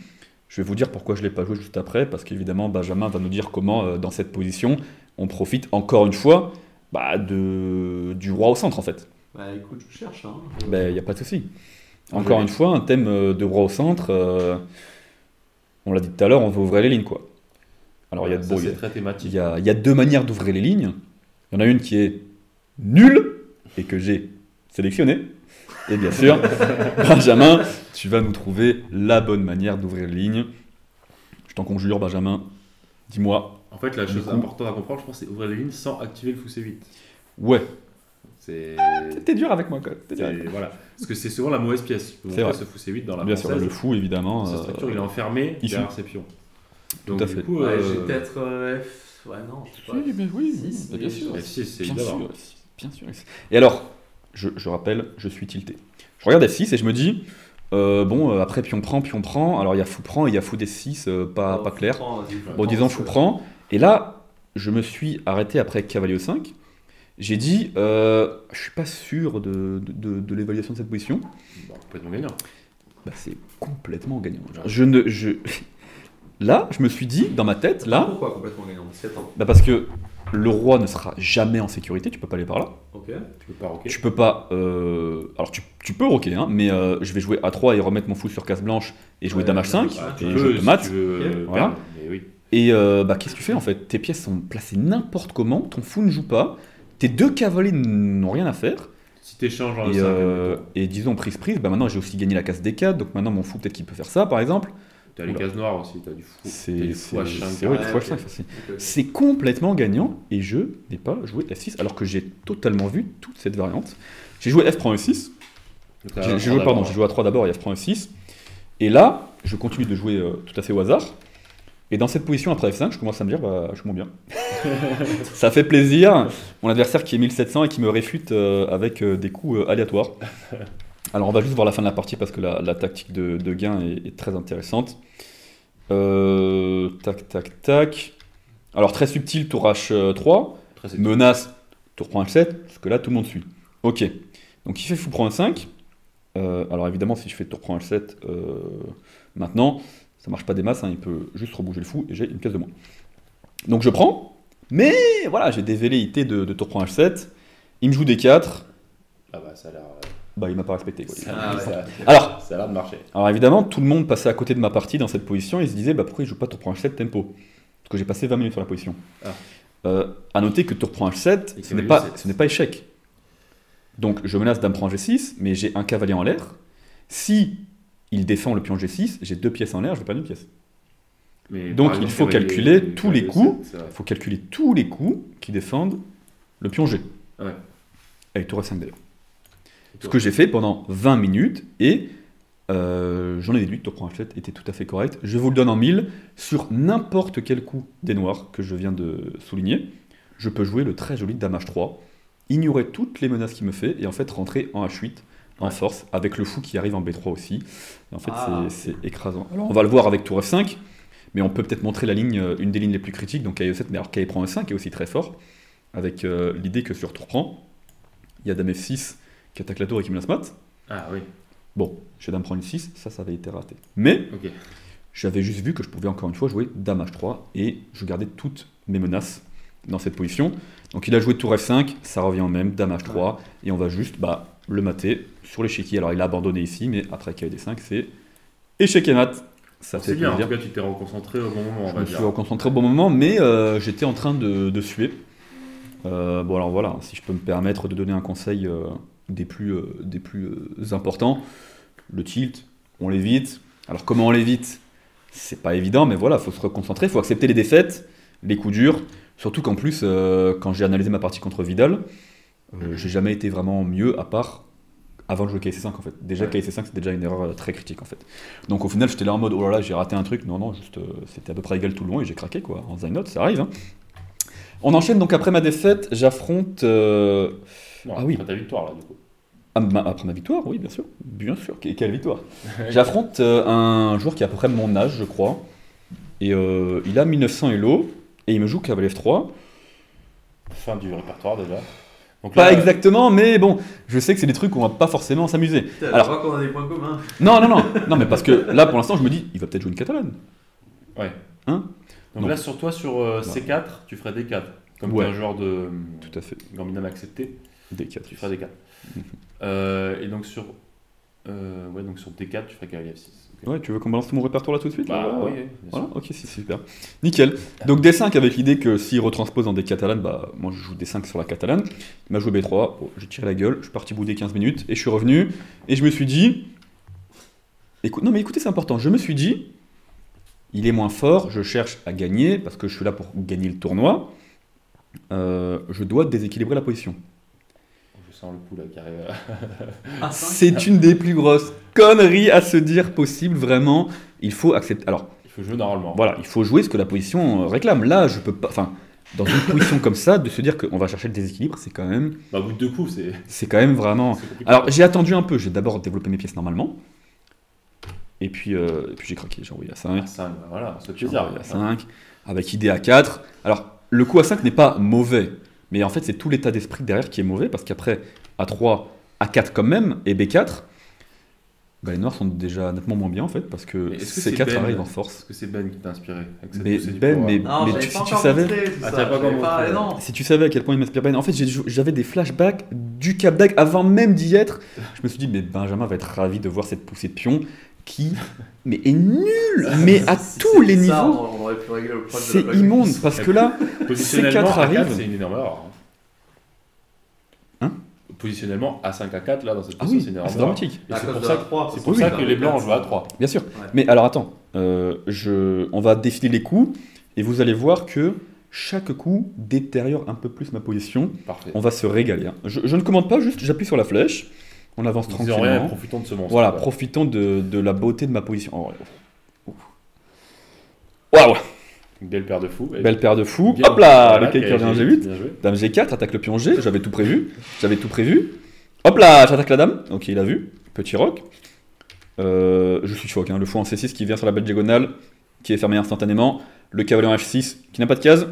Je vais vous dire pourquoi je ne l'ai pas joué juste après, parce qu'évidemment, Benjamin va nous dire comment, dans cette position, on profite encore une fois du roi au centre, en fait.
Bah écoute, je cherche.
Il n'y a pas de souci. Encore une fois, un thème de roi au centre, on l'a dit tout à l'heure, on veut ouvrir les lignes, quoi. Alors,
c'est très thématique.
Il y a deux manières d'ouvrir les lignes. Il y en a une qui est nulle, et que j'ai sélectionnée. Et bien sûr, Benjamin, tu vas nous trouver la bonne manière d'ouvrir les lignes. Je t'en conjure, Benjamin, dis-moi.
En fait, la chose importante à comprendre, je pense, c'est ouvrir les lignes sans activer le fou C8.
Ouais.
T'es
dur avec moi, quoi.
Voilà. Parce que c'est souvent la mauvaise pièce.
C'est vrai.
Ce fou C8 dans la
bien sûr, le fou, évidemment.
Sa structure, il est enfermé derrière ses pions.
Donc, tout à fait.
Du coup, j'ai peut-être F... Ouais, non, je sais pas.
Oui,
6,
bien sûr.
F6, c'est
bien sûr. Et alors, je rappelle, je suis tilté. Je regarde F6 et je me dis, après pion prend, alors il y a fou prend et il y a fou D6, pas clair. Bon, disons fou prend. Et là, je me suis arrêté après cavalier E5. J'ai dit, je suis pas sûr de l'évaluation de cette position.
Complètement gagnant.
C'est complètement gagnant. Là, je me suis dit, dans ma tête, là...
Pourquoi complètement gagnant?
Parce que le roi ne sera jamais en sécurité, tu peux pas aller par là.
Ok.
Tu peux pas roquer.
Tu peux pas... Alors, tu peux roquer, hein, mais je vais jouer A3 et remettre mon fou sur case blanche et jouer dame H5, et je te mate. Voilà.
Oui.
Et qu'est-ce que tu fais, en fait? Tes pièces sont placées n'importe comment, ton fou ne joue pas, tes deux cavaliers n'ont rien à faire.
Si tu échanges dans le 5...
et disons prise, maintenant j'ai aussi gagné la case D4, donc maintenant mon fou peut-être qu'il peut faire ça, par exemple.
T'as les cases noires aussi, t'as du fou.
C'est
H5.
Ouais, H5. C'est complètement gagnant et je n'ai pas joué F6 alors que j'ai totalement vu toute cette variante. J'ai joué F prend E6. J'ai joué A3 d'abord et F prend E6. Et là, je continue de jouer tout à fait au hasard. Et dans cette position après F5, je commence à me dire, je m'en bien. Ça fait plaisir. Mon adversaire qui est 1700 et qui me réfute avec des coups aléatoires. Alors on va juste voir la fin de la partie parce que la tactique de gain est très intéressante. Tac. Alors très subtil, tour H3. Menace, tour prend H7, parce que là tout le monde suit. Ok, donc il fait fou prend H5. Alors évidemment si je fais tour prend H7 maintenant, ça marche pas des masses, hein, il peut juste rebouger le fou et j'ai une pièce de moins. Donc je prends, mais voilà, j'ai des velléités de tour prend H7. Il me joue D4.
Ça a l'air...
il m'a pas respecté. Quoi.
Ça a l'air de marcher.
Alors évidemment, tout le monde passait à côté de ma partie dans cette position et se disait pourquoi il joue pas tour prend H7 tempo? Parce que j'ai passé 20 minutes sur la position. À noter que tour prend H7, ce n'est pas échec. Donc je menace dame prend G6, mais j'ai un cavalier en l'air. Si il défend le pion G6, j'ai deux pièces en l'air, je vais perdre une pièce. Donc il faut calculer tous les coups. Il faut calculer tous les coups qui défendent le pion G.
Ouais.
Avec tour F5 d'ailleurs. Ce que j'ai fait pendant 20 minutes et j'en ai déduit que tour prend H7 était tout à fait correct. Je vous le donne en 1000. Sur n'importe quel coup des noirs que je viens de souligner, je peux jouer le très joli dame H3, ignorer toutes les menaces qu'il me fait et en fait rentrer en H8 en force avec le fou qui arrive en B3 aussi. Et en fait c'est écrasant. Alors on va le voir avec tour F5, mais on peut peut-être montrer la ligne, une des lignes les plus critiques, donc KE7, mais alors KE prend E5 est aussi très fort, avec l'idée que sur tour prend, il y a dame F6 qui attaque la tour et qui menace mat.
Ah oui.
Bon, j'ai dame prend une 6, ça avait été raté. Mais j'avais juste vu que je pouvais encore une fois jouer dame H3 et je gardais toutes mes menaces dans cette position. Donc il a joué tour F5, ça revient au même, dame H3, et on va juste le mater sur l'échiquier. Alors il a abandonné ici, mais après KD 5, c'est échec et mat.
Ça fait bien, en tout cas tu t'es reconcentré au bon moment.
Je me suis reconcentré au bon moment, mais j'étais en train de suer. Bon alors voilà, si je peux me permettre de donner un conseil des plus importants, le tilt, on l'évite. Alors comment on l'évite? C'est pas évident, mais voilà, il faut se reconcentrer, il faut accepter les défaites, les coups durs, surtout qu'en plus, quand j'ai analysé ma partie contre Vidal, J'ai jamais été vraiment mieux à part avant de jouer KC5 en fait. Déjà
Ouais.
KC5 c'était déjà une erreur très critique en fait. Donc au final j'étais là en mode oh là là j'ai raté un truc. Non, juste c'était à peu près égal tout le long et j'ai craqué quoi. En Zainot, ça arrive. Hein. On enchaîne donc après ma défaite, j'affronte.
Non,
Ah oui.
après ta victoire là du coup.
Après ma victoire, oui bien sûr. Bien sûr, quelle victoire. J'affronte un joueur qui a à peu près mon âge je crois. Et il a 1900 Elo et il me joue cavalier F3.
Fin du répertoire déjà. Donc
Pas
là,
exactement, mais bon, je sais que c'est des trucs où on va pas forcément s'amuser.
Putain,
Alors-
je vois qu'on a des points communs.
Non, mais parce que là pour l'instant je me dis, il va peut-être jouer une catalane.
Ouais.
Hein
Donc
Non.
là sur toi sur C4, tu ferais D4. Comme
Ouais.
tu es un joueur de
Tout à fait.
Gambinam accepté,
D4.
tu ferais D4. Et donc sur donc sur D4, tu ferais cavalier F6. Ok.
Ouais, tu veux qu'on balance mon répertoire là tout de suite
Bah
là
oui, bien
Voilà,
sûr.
ok, c'est super. Nickel. Donc D5 avec l'idée que s'il retranspose en D catalane, bah moi je joue D5 sur la catalane. Il m'a joué B3, oh, j'ai tiré la gueule, je suis parti bouder 15 minutes et je suis revenu et je me suis dit. Non mais écoutez, c'est important, je me suis dit, il est moins fort, je cherche à gagner parce que je suis là pour gagner le tournoi. Je dois déséquilibrer la position.
Je sens le coup là qui arrive.
Ah,
C'est une des plus grosses conneries à se dire possible, vraiment. Il faut accepter. Alors,
Il faut jouer normalement.
voilà, il faut jouer ce que la position réclame. Là, je peux pas. Enfin, dans une position comme ça, de se dire qu'on va chercher le déséquilibre, c'est quand même.
Bah, au bout de 2 coups, c'est
C'est quand même vraiment.
compliqué.
Alors, j'ai attendu un peu. J'ai d'abord développé mes pièces normalement. Et puis j'ai craqué. J'ai envoyé à 5.
5, voilà, c'est
J'ai
plaisir.
envoyé à 5. Avec idée à 4. Alors, le coup à 5 n'est pas mauvais. Mais en fait, c'est tout l'état d'esprit derrière qui est mauvais. Parce qu'après, A3, A4 quand même, et B4. Bah, les noirs sont déjà nettement moins bien en fait parce que
Mais est-ce que
C4
c'est Ben
arrive en force.
Est-ce que c'est Ben qui t'a inspiré avec cette
Mais
poussée du
Ben,
pouvoir
mais-
Non, j'avais
si
pas
tu
encore
savais-
montré tout
Ah,
ça.
t'avais pas encore
J'avais
montré.
non.
Si tu savais à quel point il m'inspire Ben, en fait j'avais des flashbacks du Cap d'Agde avant même d'y être. Je me suis dit mais Benjamin va être ravi de voir cette poussée de pion qui mais est nulle, mais à
Si
tous les
c'était ça,
niveaux.
on aurait pu régler le problème de
C'est
la blague.
immonde parce que là,
Positionnellement,
C4
A4,
arrive.
c'est une énorme erreur.
Hein
Positionnellement, A5, A4, là, dans cette
ah
position,
oui,
c'est une erreur.
c'est dramatique.
Et
À
c'est
cause
pour
de
ça
la
que,
3,
c'est pour
oui,
ça
oui.
que les blancs jouent à 3.
Bien sûr.
Ouais.
Mais alors attends, on va défiler les coups et vous allez voir que chaque coup détériore un peu plus ma position.
Parfait.
On va se régaler. Hein. Je ne commande pas, juste j'appuie sur la flèche. On avance
Nous disons rien,
tranquillement.
profitons de ce monstre.
Voilà,
quoi.
profitons de la beauté de ma position. Oh, ouf. Waouh,
Une belle paire de fous. Et
belle paire de fous.
bien,
Hop là,
voilà,
le kicker vient
G8,
G8.
bien joué.
Dame G4, attaque le pion G. J'avais tout prévu. Hop là, j'attaque la dame. Ok, il a vu. Petit roc. Je suis choc. Hein. Le fou en C6 qui vient sur la belle diagonale, qui est fermé instantanément. Le cavalier en H6 qui n'a pas de case.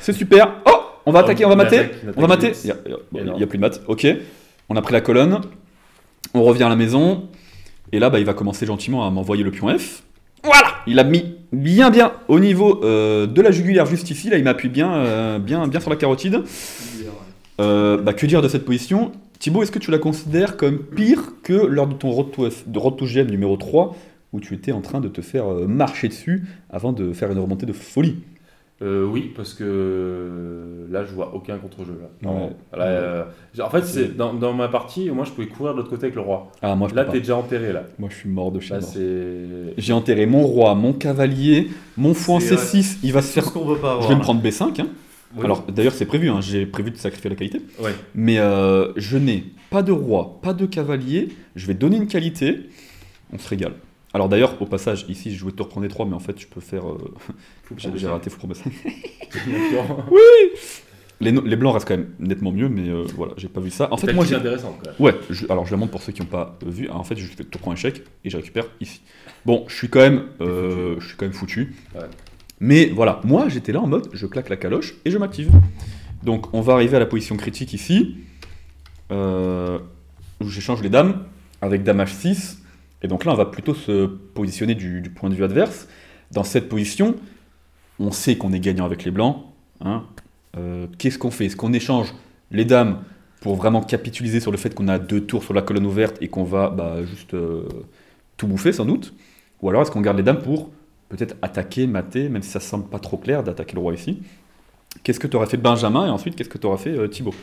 C'est super. Oh, on va attaquer, on va
Une
mater.
attaque, une
On va
attaque
mater.
G8.
Il n'y a plus de mat. Ok. On a pris la colonne. On revient à la maison. Et là, bah, il va commencer gentiment à m'envoyer le pion F. Voilà. Il a mis bien au niveau de la jugulaire juste ici. Là, il m'appuie bien sur la carotide. Que dire de cette position? Thibaut, est-ce que tu la considères comme pire que lors de ton road to GM numéro 3 où tu étais en train de te faire marcher dessus avant de faire une remontée de folie?
Oui, parce que là, je vois aucun contre-jeu. Là.
Ouais.
Là, en fait, c'est dans ma partie, moi, je pouvais courir de l'autre côté avec le roi.
Ah, moi, je
Là,
peux
t'es
pas.
déjà enterré, là.
Moi, je suis mort de chez
Là,
mort.
c'est...
J'ai enterré mon roi, mon cavalier, mon fou en
C'est
C6. Il va se
C'est
faire.
ce qu'on veut pas avoir.
Je vais me prendre B5. Hein.
Oui.
Alors, d'ailleurs, c'est prévu. Hein. J'ai prévu de sacrifier la qualité.
Ouais.
Mais je n'ai pas de roi, pas de cavalier. Je vais donner une qualité. On se régale. Alors d'ailleurs, au passage, ici, je jouais tour prendre D3, mais en fait, je peux faire... j'ai raté fou pour B5. Les blancs restent quand même nettement mieux, mais voilà, j'ai pas vu ça. En fait, moi, j'ai...
intéressante, quand même.
Ouais, alors je la montre pour ceux qui n'ont pas vu. En fait, je fais tour prendre échec et je récupère ici. Bon, je suis quand même foutu.
Ouais.
Mais voilà, moi, j'étais là en mode, je claque la caloche et je m'active. Donc, on va arriver à la position critique ici, où j'échange les dames avec dame H6. Et donc là, on va plutôt se positionner du point de vue adverse. Dans cette position, on sait qu'on est gagnant avec les blancs. Hein. Qu'est-ce qu'on fait? Est-ce qu'on échange les dames pour vraiment capitaliser sur le fait qu'on a 2 tours sur la colonne ouverte et qu'on va juste tout bouffer sans doute? Ou alors est-ce qu'on garde les dames pour peut-être attaquer, mater, même si ça semble pas trop clair d'attaquer le roi ici? Qu'est-ce que tu aurais fait Benjamin et ensuite qu'est-ce que tu aurais fait Thibaut?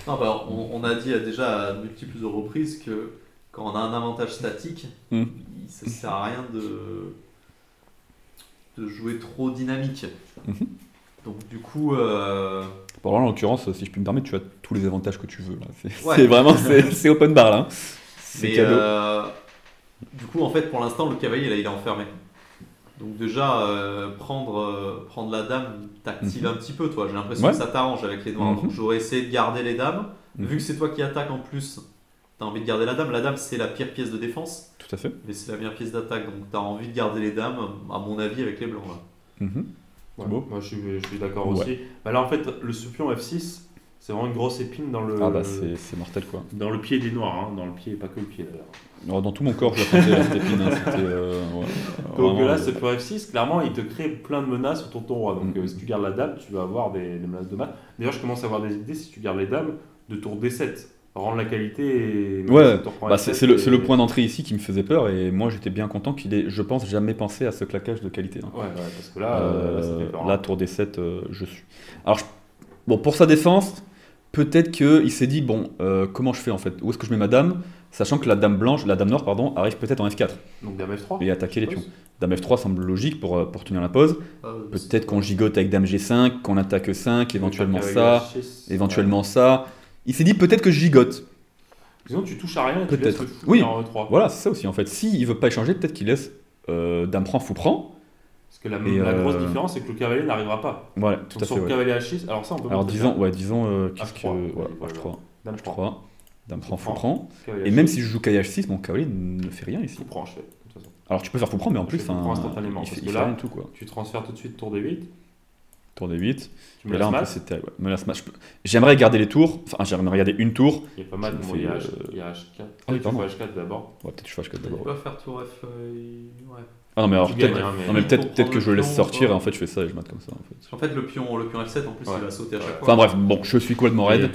Non, bah, on a dit déjà à multiples reprises que quand on a un avantage statique, ça ne sert à rien de jouer trop dynamique.
Mhm.
Donc du coup,
Bon, là, en l'occurrence, si je puis me permettre, tu as tous les avantages que tu veux. C'est vraiment c'est open bar là. C'est cadeau.
Du coup, en fait, pour l'instant, le cavalier là, il est enfermé. Donc déjà, prendre la dame t'active un petit peu, toi. J'ai l'impression que ça t'arrange avec les noirs. Donc j'aurais essayé de garder les dames. Vu que c'est toi qui attaques en plus, t'as envie de garder la dame. La dame, c'est la pire pièce de défense.
Tout à fait.
Mais c'est la meilleure pièce d'attaque. Donc t'as envie de garder les dames, à mon avis, avec les blancs là.
Ouais, moi je suis d'accord aussi. Bah là en fait ce pion F6 c'est vraiment une grosse épine dans le.
Ah bah c'est mortel quoi.
Dans le pied des noirs, hein. Dans le pied, pas que le pied d'ailleurs.
Alors, dans tout mon corps je sentais cette épine.
Donc là ce pion F6 clairement il te crée plein de menaces autour de ton roi. Donc si tu gardes la dame tu vas avoir des menaces de mat. D'ailleurs je commence à avoir des idées si tu gardes les dames de tour D7. Rendre la qualité et...
c'est le point d'entrée ici qui me faisait peur et moi j'étais bien content qu'il ait, je pense, jamais pensé à ce claquage de qualité.
Ouais, parce que là ça fait peur.
Là, tour D7, je suis. Alors, pour sa défense, peut-être qu'il s'est dit, comment je fais en fait? Où est-ce que je mets ma dame? Sachant que la dame noire, arrive peut-être en F4.
Donc dame F3
et attaquer les pions. Dame F3 semble logique pour tenir la pose. Peut-être qu'on gigote avec dame G5, qu'on attaque 5, éventuellement ça, éventuellement ça. Il s'est dit peut-être que je gigote.
Sinon tu touches à rien et tu laisses le fou en E3.
Voilà, c'est ça aussi en fait. S'il veut pas échanger, peut-être qu'il laisse dame prend, fou prend.
Parce que la grosse différence c'est que le cavalier n'arrivera pas.
Voilà, tout à fait.
Sur le cavalier H6, alors ça on peut.
Alors disons qu'est-ce que H3. Dame 3. Dame prend, fou prend. Et même si je joue cavalier H6, mon cavalier ne fait rien ici.
Fou prend, je fais. De toute façon.
Alors tu peux faire fou prend, mais en plus
instantanément.
Il fait rien du tout quoi.
Tu transfères tout de suite tour D8.
Tour D8.
Et là, en plus,
c'était. J'aimerais garder les tours. Enfin, j'aimerais garder une tour.
Il y a pas mal. Il y a H4.
Oui, pardon.
H4 d'abord.
Ouais, peut-être que je fais H4 d'abord.
Tu peux pas faire tour F. Ouais.
Ah non, mais alors peut-être que je le laisse sortir et en fait je fais ça et je mate comme ça.
En fait, le pion F7 en plus il va sauter à chaque fois.
Enfin bref, je suis complètement raide.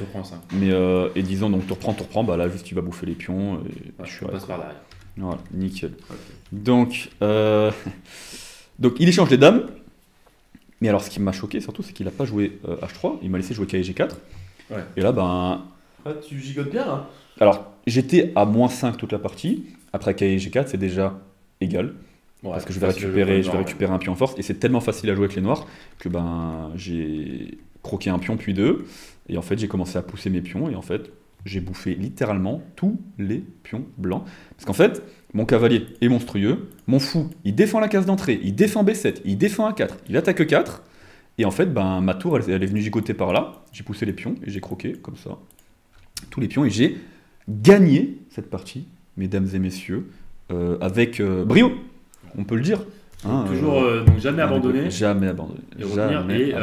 Mais
et disons donc tour prend, bah là juste il va bouffer les pions et je suis raide.
Par derrière.
Voilà, nickel. Donc il échange les dames. Mais alors, ce qui m'a choqué surtout, c'est qu'il n'a pas joué H3, il m'a laissé jouer cavalier G4.
Ouais.
Et là,
tu gigotes bien là.
Alors, j'étais à -5 toute la partie. Après cavalier G4, c'est déjà égal. Parce que je vais récupérer un pion en force. Et c'est tellement facile à jouer avec les noirs que j'ai croqué un pion puis deux. Et en fait, j'ai commencé à pousser mes pions. Et en fait, j'ai bouffé littéralement tous les pions blancs. Parce qu'en fait, mon cavalier est monstrueux, mon fou, il défend la case d'entrée, il défend B7, il défend A4, il attaque E4, et en fait, ma tour, elle est venue gigoter par là, j'ai poussé les pions, et j'ai croqué, comme ça, tous les pions, et j'ai gagné cette partie, mesdames et messieurs, avec brio, on peut le dire.
Toujours, donc jamais abandonné.
Jamais abandonné.
Et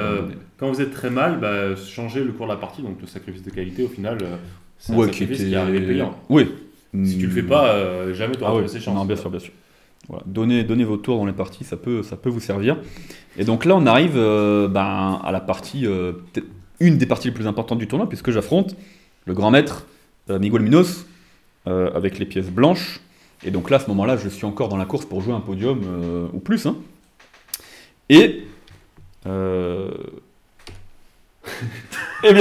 quand vous êtes très mal, changer le cours de la partie, donc le sacrifice de qualité, au final, c'est un sacrifice qui est arrivé payant.
Oui.
Si tu le fais pas, jamais tu auras ces chances.
Non, bien sûr. Voilà. Donnez vos tours dans les parties, ça peut vous servir. Et donc là, on arrive à la partie, une des parties les plus importantes du tournoi, puisque j'affronte le grand maître Miguel Munoz avec les pièces blanches. Et donc là, à ce moment-là, je suis encore dans la course pour jouer un podium ou plus. Hein. Et bien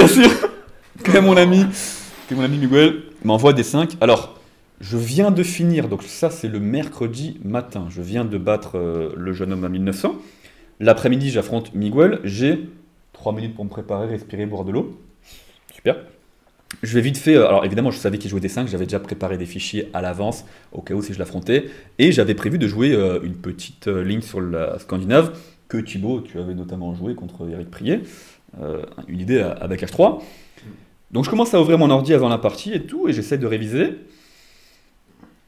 sûr, que mon ami Miguel m'envoie des 5. Alors, je viens de finir, donc ça c'est le mercredi matin, je viens de battre le jeune homme à 1900. L'après-midi, j'affronte Miguel, j'ai 3 minutes pour me préparer, respirer, boire de l'eau. Super. Je vais vite fait, alors évidemment je savais qu'il jouait des 5, j'avais déjà préparé des fichiers à l'avance, au cas où si je l'affrontais, et j'avais prévu de jouer une petite ligne sur la Scandinave, que Thibaut, tu avais notamment joué contre Eric Prier, une idée avec H3. Donc je commence à ouvrir mon ordi avant la partie et tout, et j'essaie de réviser.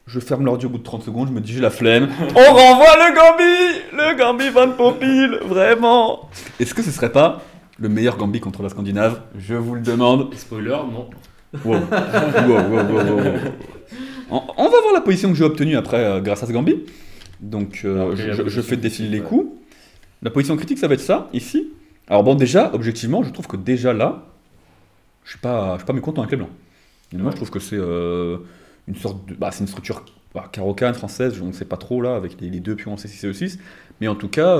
Je ferme l'ordi au bout de 30 secondes, je me dis j'ai la flemme. On renvoie le Gambit Van Poppel, vraiment. Est-ce que ce serait pas le meilleur Gambit contre la Scandinave? Je vous le demande.
Spoiler, non.
Wow. On va voir la position que j'ai obtenue après grâce à ce Gambit. Donc je fais défiler les coups. La position critique, ça va être ça, ici. Alors bon, déjà, objectivement, je trouve que déjà là, je suis pas mécontent avec les blancs. Et moi, je trouve que c'est une sorte de... c'est une structure caro-can française, on ne sait pas trop là, avec les deux pions en C6 et E6. Mais en tout cas,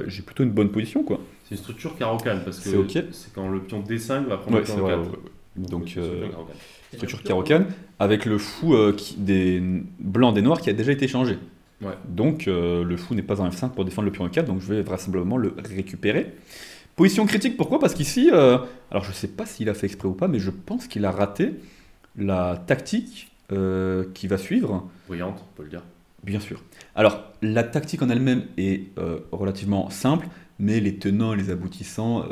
j'ai plutôt une bonne position, quoi.
C'est une structure caro-can, parce que c'est quand le pion D5 va prendre le pion
E4. Donc, structure caro-can, avec le fou des blancs des noirs qui a déjà été changé. Ouais. Donc, le fou n'est pas en F5 pour défendre le pion E4, donc je vais vraisemblablement le récupérer. Position critique, pourquoi? Parce qu'ici, alors je sais pas s'il a fait exprès ou pas, mais je pense qu'il a raté la tactique qui va suivre.
Brillante, on peut le dire.
Bien sûr. Alors, la tactique en elle-même est relativement simple, mais les tenants et les aboutissants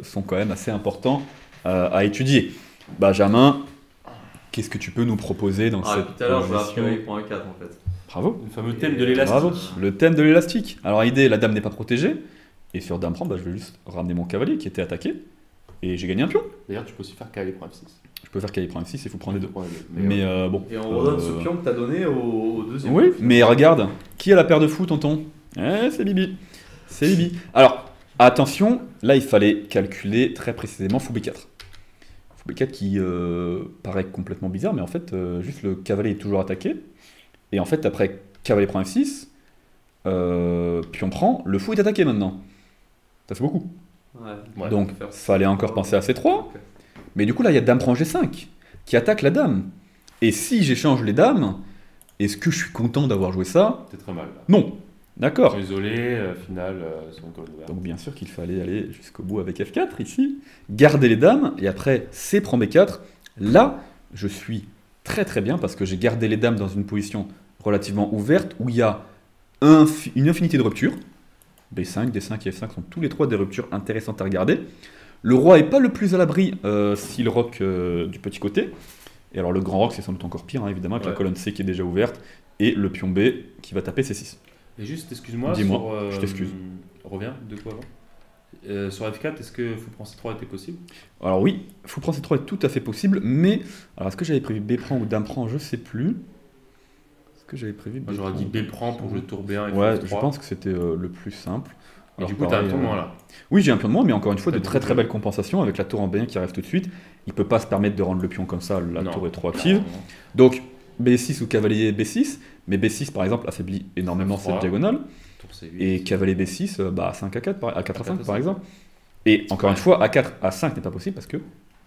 sont quand même assez importants à étudier. Benjamin, qu'est-ce que tu peux nous proposer dans cette
tout à l'heure, je vais
position?
appuyer point 4 en fait.
Bravo.
Le fameux thème de l'élastique.
Bravo. Le thème de l'élastique. Alors, l'idée, la dame n'est pas protégée. Et sur dame prend, je vais juste ramener mon cavalier qui était attaqué. Et j'ai gagné un pion.
D'ailleurs, tu peux aussi faire cavalier prend F6.
Je peux faire cavalier prend F6 et vous prendre les deux.
Mais
Bon.
Et on redonne ce pion que t'as donné au deuxième.
Oui, mais regarde, qui a la paire de fou, tonton? C'est Bibi. C'est Bibi. Alors, attention, là, il fallait calculer très précisément fou B4. Fou B4 qui paraît complètement bizarre, mais en fait, juste le cavalier est toujours attaqué. Et en fait, après cavalier prend F6, puis on prend, le fou est attaqué maintenant. Ça fait beaucoup.
Ouais.
Donc, fallait encore penser à C3.
Ok.
Mais du coup, là, il y a dame prend G5 qui attaque la dame. Et si j'échange les dames, est-ce que je suis content d'avoir joué ça?
c'est très mal. Là.
Non. D'accord.
Désolé, final, sur une colonne ouverte.
Donc bien sûr qu'il fallait aller jusqu'au bout avec F4 ici, garder les dames, et après C prend B4. Là, je suis très très bien parce que j'ai gardé les dames dans une position relativement ouverte où il y a une infinité de ruptures. B5, D5 et F5 sont tous les trois des ruptures intéressantes à regarder. Le roi n'est pas le plus à l'abri s'il roque du petit côté. Et alors le grand rock c'est sans doute encore pire, hein, évidemment, avec la colonne C qui est déjà ouverte, et le pion B qui va taper C6.
Et juste, excuse-moi,
Dis-moi, je t'excuse.
Reviens, de quoi avant sur F4, est-ce que fou prend C3 était possible?
Alors oui, fou prend C3 est tout à fait possible, mais... Alors est-ce que j'avais prévu B prend ou dame prend? Je sais plus. Est-ce que j'avais prévu B
Moi j'aurais dit B prend pour jouer tour B1 et
Ouais,
F3.
je pense que c'était le plus simple.
Et
Alors,
du coup, t'as un pion de moins là.
Oui, j'ai un pion de moins, mais encore une fois, de
T'as
très
beaucoup
très
de
belles compensations avec la tour en B1 qui arrive tout de suite. Il peut pas se permettre de rendre le pion comme ça, la
Non,
tour est trop active.
non.
Donc B6 ou cavalier B6, mais B6 par exemple affaiblit énormément
F3.
cette diagonale.
Tour C8.
Et cavalier B6, à 5 à 4, à 4 à 5 par
5.
exemple. Et encore une fois, à 4 à 5 n'est pas possible parce que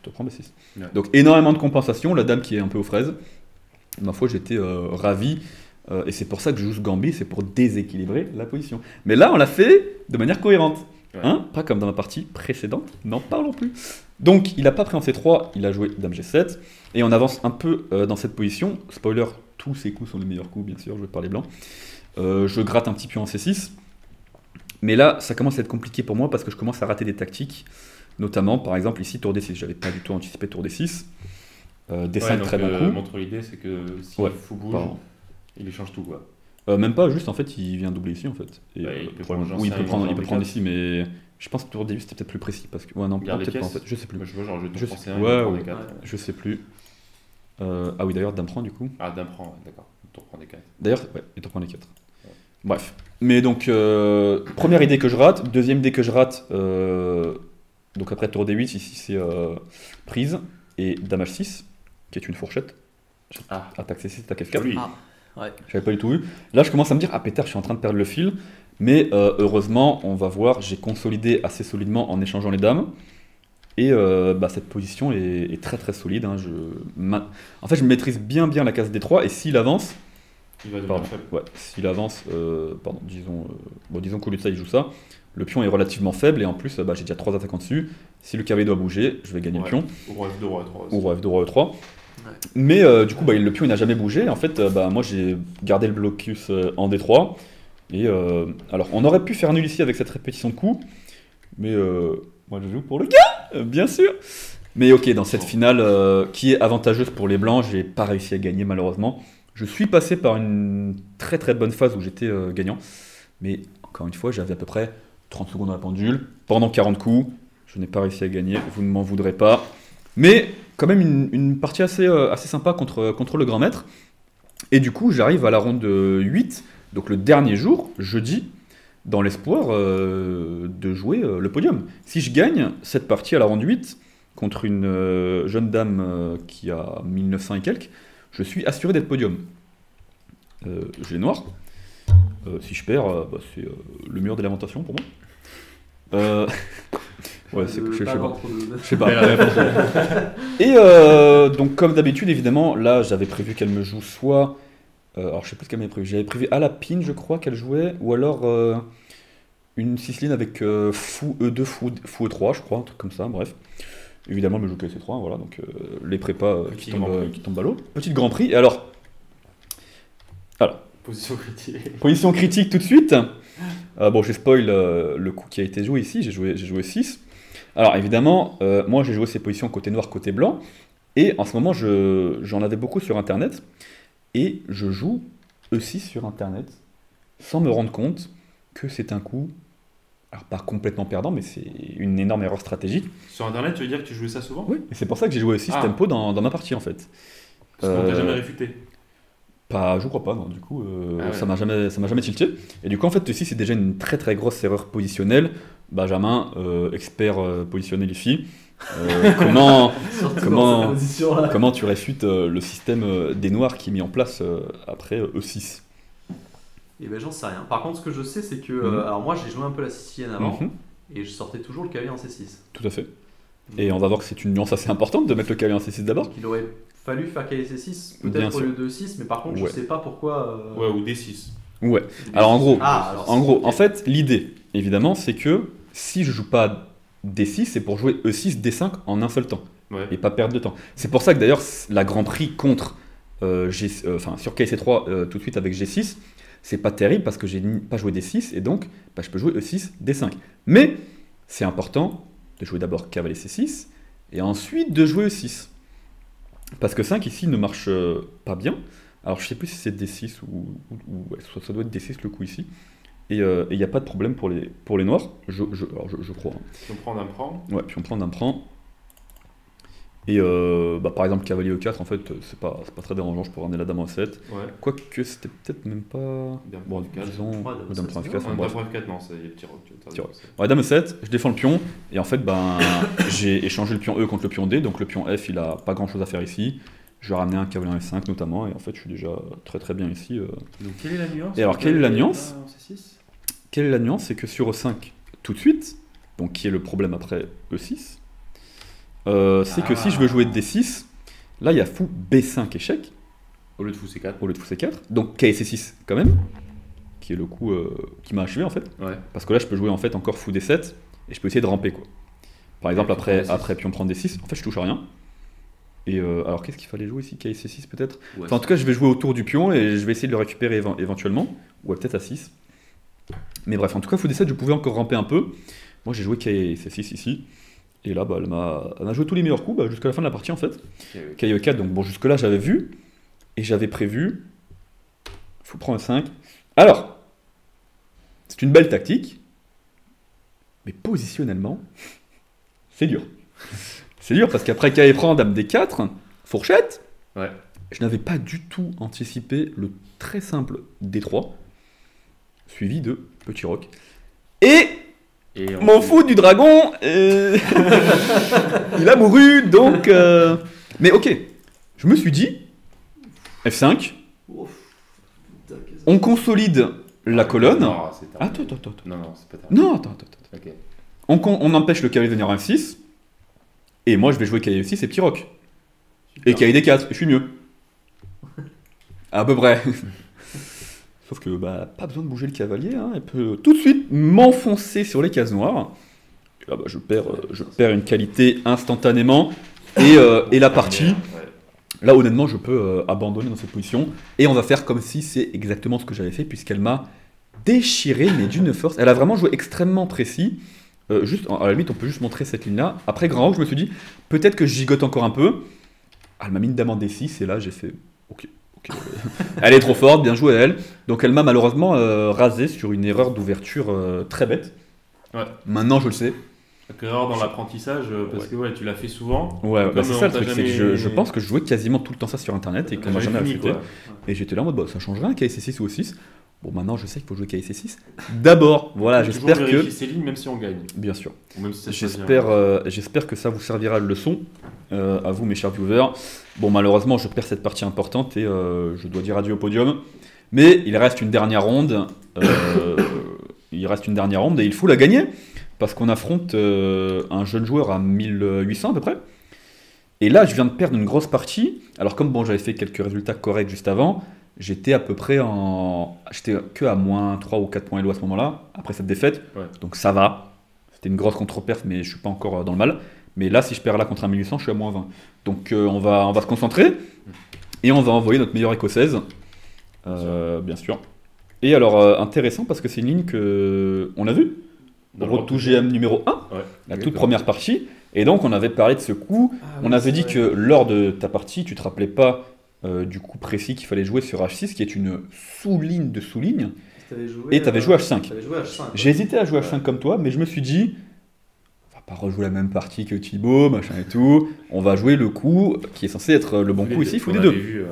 tu prends B6.
Ouais.
Donc énormément de compensations, la dame qui est un peu aux fraises. Ma foi, j'étais ravi. Et c'est pour ça que je joue ce gambit, c'est pour déséquilibrer la position. Mais là, on l'a fait de manière cohérente.
Ouais.
Hein, pas comme dans la partie précédente, n'en parlons plus. Donc, il n'a pas pris en C3, il a joué dame G7. Et on avance un peu dans cette position. Spoiler, tous ces coups sont les meilleurs coups, bien sûr, joués par les blancs. Je gratte un petit pion en C6. Mais là, ça commence à être compliqué pour moi parce que je commence à rater des tactiques. Notamment, par exemple, ici, tour D6. J'avais pas du tout anticipé tour D6. D5, très bon coup.
Montre l'idée, c'est que si fou bouge,
Pardon.
il échange tout quoi.
Même pas, juste en fait, il vient doubler ici en fait. Et,
Ouais, il peut
problème-
prendre
oui,
genre
il peut
cinq,
prendre,
genre B4.
ici, mais je pense que tour début c'était peut-être plus précis parce que ouais non,
Garde les
peut-être pas en
pièces.
fait, je sais plus.
Moi, je vois genre je
Je
tour
sais-
français 1
ouais,
et prend
ouais.
des 4.
Je sais plus. Ah oui d'ailleurs dame prend du coup.
Ah, dame prend, ouais, d'accord. Tour prend des 4.
D'ailleurs ouais, il te prend les 4. Bref. Mais donc première idée que je rate, deuxième idée que je rate. Donc après tour D8 ici c'est prise et dame H6 qui est une fourchette.
Ah.
Attaque C6, attaque F4.
Lui.
Ah. Ouais.
J'avais pas du tout vu. Là, je commence à me dire, ah pétard, je suis en train de perdre le fil. Mais heureusement, on va voir, j'ai consolidé assez solidement en échangeant les dames. Et cette position est très très solide. Hein. En fait, je maîtrise bien la case D3. Et s'il avance,
Il va devenir
pardon,
faible.
ouais, s'il avance, disons qu'au lieu de ça, il joue ça. Le pion est relativement faible et en plus, j'ai déjà 3 attaquants dessus. Si le cavalier doit bouger, je vais gagner
Ouais.
le pion.
Ou roi F2, roi E3 aussi.
Ou roi F2, roi E3.
Ouais.
Mais du coup, le pion il n'a jamais bougé. En fait, moi j'ai gardé le blocus en D3. Et alors, on aurait pu faire nul ici avec cette répétition de coups. Mais moi je joue pour le gain, bien sûr. Mais ok, dans cette finale qui est avantageuse pour les blancs, j'ai pas réussi à gagner malheureusement. Je suis passé par une très très bonne phase où j'étais gagnant. Mais encore une fois, j'avais à peu près 30 secondes à la pendule. Pendant 40 coups, je n'ai pas réussi à gagner. Vous ne m'en voudrez pas. Mais quand même une partie assez sympa contre le grand maître. Et du coup, j'arrive à la ronde 8, donc le dernier jour, jeudi, dans l'espoir de jouer le podium. Si je gagne cette partie à la ronde 8 contre une jeune dame qui a 1900 et quelques, je suis assuré d'être podium. J'ai noir. Si je perds, c'est le mur des lamentations pour moi. Ouais, je sais pas. Et donc comme d'habitude évidemment, là j'avais prévu qu'elle me joue soit, alors je sais plus ce qu'elle m'avait prévu, j'avais prévu à la pin je crois qu'elle jouait, ou alors une 6 lignes avec fou E2, fou E3, je crois, un truc comme ça, bref. Évidemment, le jeu KC3, voilà, donc les prépas qui tombent à l'eau. Petit Grand Prix, et alors.
Position critique.
Position critique tout de suite. Bon, j'ai spoil le coup qui a été joué ici, j'ai joué 6. Alors évidemment, moi j'ai joué ces positions côté noir, côté blanc, et en ce moment j'en avais beaucoup sur internet, et je joue E6 sur internet sans me rendre compte que c'est un coup, alors pas complètement perdant, mais c'est une énorme erreur stratégique.
Sur internet, tu veux dire que tu jouais ça souvent?
Oui, et c'est pour ça que j'ai joué E6 tempo dans ma partie en fait.
Parce qu'on t'a jamais réfuté?
Pas, je crois pas, non. Du coup,
ouais.
ça m'a jamais tilté. Et du coup, en fait, E6 c'est déjà une très très grosse erreur positionnelle. Benjamin, expert positionnel ici. Comment tu réfutes le système des noirs qui est mis en place après E6?
Eh ben j'en sais rien. Par contre, ce que je sais, c'est que alors moi j'ai joué un peu la sicilienne avant et je sortais toujours le cavalier en C6.
Tout à fait. Et on va voir que c'est une nuance assez importante de mettre le cavalier en C6 d'abord.
Il aurait fallu faire cavalier C6 peut-être au lieu de 6, mais par contre je sais pas pourquoi.
Ouais, ou D6.
Ouais. Alors en gros, en fait, l'idée, évidemment, c'est que si je joue pas D6, c'est pour jouer E6, D5 en un seul temps.
Ouais.
Et pas perdre de temps. C'est pour ça que d'ailleurs, la Grand Prix contre sur KC3 tout de suite avec G6, c'est pas terrible parce que j'ai pas joué D6 et donc je peux jouer E6, D5. Mais c'est important de jouer d'abord cavalier C6 et ensuite de jouer E6. Parce que 5 ici ne marche pas bien. Alors je sais plus si c'est D6 ou ouais, ça doit être D6 le coup ici. Et il n'y a pas de problème pour les noirs, je crois.
Puis on prend d'un prend.
Ouais, puis on prend d'un prend. Et par exemple, cavalier E4, en fait, c'est pas très dérangeant, je peux ramener la dame en 7.
Ouais.
Quoique c'était peut-être même pas.
Dame F4.
Disons.
Dame
F4,
Dame F4, non, c'est petit rock.
Ouais, dame E7, je défends le pion, et en fait, j'ai échangé le pion E contre le pion D, donc le pion F, il a pas grand chose à faire ici. Je vais ramener un cavalier en F5 notamment, et en fait, je suis déjà très très bien ici.
Donc, quelle est la nuance?
Et alors, quelle est la nuance? Quelle est la nuance? C'est que sur E5, tout de suite, donc qui est le problème après E6, c'est que si je veux jouer D6, là il y a fou B5 échec.
Au lieu de fou C4.
Au lieu de fou C4. Donc KC6 quand même, qui est le coup qui m'a achevé en fait.
Ouais.
Parce que là je peux jouer en fait encore fou D7 et je peux essayer de ramper quoi. Par exemple après pion prend D6, en fait je touche à rien. Et alors qu'est-ce qu'il fallait jouer ici? KC6 peut-être
ouais,
enfin, en tout cas je vais jouer autour du pion et je vais essayer de le récupérer éventuellement. Ou peut-être à 6. Mais bref, en tout cas fou D7 je pouvais encore ramper un peu. Moi j'ai joué KC6 ici. Et là, elle m'a joué tous les meilleurs coups jusqu'à la fin de la partie en fait. KE 4, donc bon, jusque-là j'avais vu et j'avais prévu. Faut prendre un 5. Alors, c'est une belle tactique, mais positionnellement, c'est dur. C'est dur parce qu'après KE prend dame D4, fourchette.
Ouais.
Je n'avais pas du tout anticipé le très simple D3, suivi de petit roc. Et mon fou du dragon, il a mouru, donc... Mais ok, je me suis dit, F5, on consolide la colonne.
Non,
attends.
Non, c'est pas terminé.
Non, attends.
Okay.
On empêche le cavalier de venir en F6, et moi je vais jouer cavalier F6 et petit roc. Et cavalier D4, je suis mieux. À peu près. Sauf que pas besoin de bouger le cavalier, hein. Elle peut tout de suite m'enfoncer sur les cases noires. Et là, je perds une qualité instantanément. Et la partie, là honnêtement, je peux abandonner dans cette position. Et on va faire comme si c'est exactement ce que j'avais fait, puisqu'elle m'a déchiré, mais d'une force. Elle a vraiment joué extrêmement précis. Juste, à la limite, on peut juste montrer cette ligne-là. Après grand roc, je me suis dit, peut-être que je gigote encore un peu. Elle m'a mis une dame en D6, et là j'ai fait, ok. Elle est trop forte, bien joué à elle. Donc elle m'a malheureusement rasé sur une erreur d'ouverture très bête.
Ouais.
Maintenant je le sais.
Erreur dans l'apprentissage, parce que tu l'as fait souvent.
Ouais, c'est ça le truc, c'est que je pense que je jouais quasiment tout le temps ça sur internet et qu'on m'a jamais réfuté. Et j'étais là en mode, ça change rien, KC6 ou O6. Bon, maintenant je sais qu'il faut jouer KC6. D'abord, voilà, j'espère que.
Ces lignes, même si on gagne.
Bien sûr.
Même si
j'espère que ça vous servira de leçon, à vous mes chers viewers. Bon, malheureusement, je perds cette partie importante et je dois dire adieu au podium. Mais il reste une dernière ronde. Et il faut la gagner. Parce qu'on affronte un jeune joueur à 1800 à peu près. Et là, je viens de perdre une grosse partie. Alors, comme j'avais fait quelques résultats corrects juste avant, j'étais à peu près en... J'étais que à moins 3 ou 4 points Elo à ce moment-là, après cette défaite.
Ouais.
Donc ça va. C'était une grosse contre-perf, mais je suis pas encore dans le mal. Mais là, si je perds là contre un 1800, je suis à moins 20. Donc on va se concentrer et on va envoyer notre meilleur écossaise, bien sûr. Et alors, intéressant parce que c'est une ligne qu'on a vue. Road to GM numéro 1, la toute première partie. Et donc, on avait parlé de ce coup. On avait dit que lors de ta partie, tu te rappelais pas du coup précis qu'il fallait jouer sur H6, qui est une sous-ligne de sous-ligne. Et tu avais joué H5. J'ai hésité à jouer H5 comme toi, mais je me suis dit, on va pas rejouer la même partie que Thibaut, machin et tout. On va jouer le coup qui est censé être le bon coup ici, fou des deux.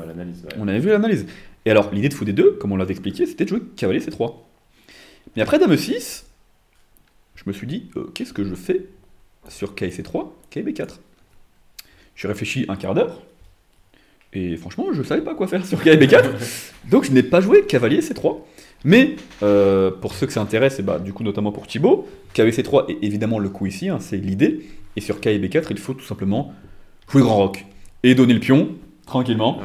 On avait vu l'analyse. Et alors, l'idée de fou des deux, comme on l'avait expliqué, c'était de jouer cavalier C3. Mais après Dame E6, je me suis dit, qu'est-ce que je fais sur KC3, KB4. J'ai réfléchi un quart d'heure, et franchement, je ne savais pas quoi faire sur KB4, donc je n'ai pas joué cavalier C3. Mais, pour ceux que ça intéresse, et bah, du coup notamment pour Thibaut, KC3 est évidemment le coup ici, hein, c'est l'idée, et sur KB4, il faut tout simplement jouer grand roc, et donner le pion, tranquillement,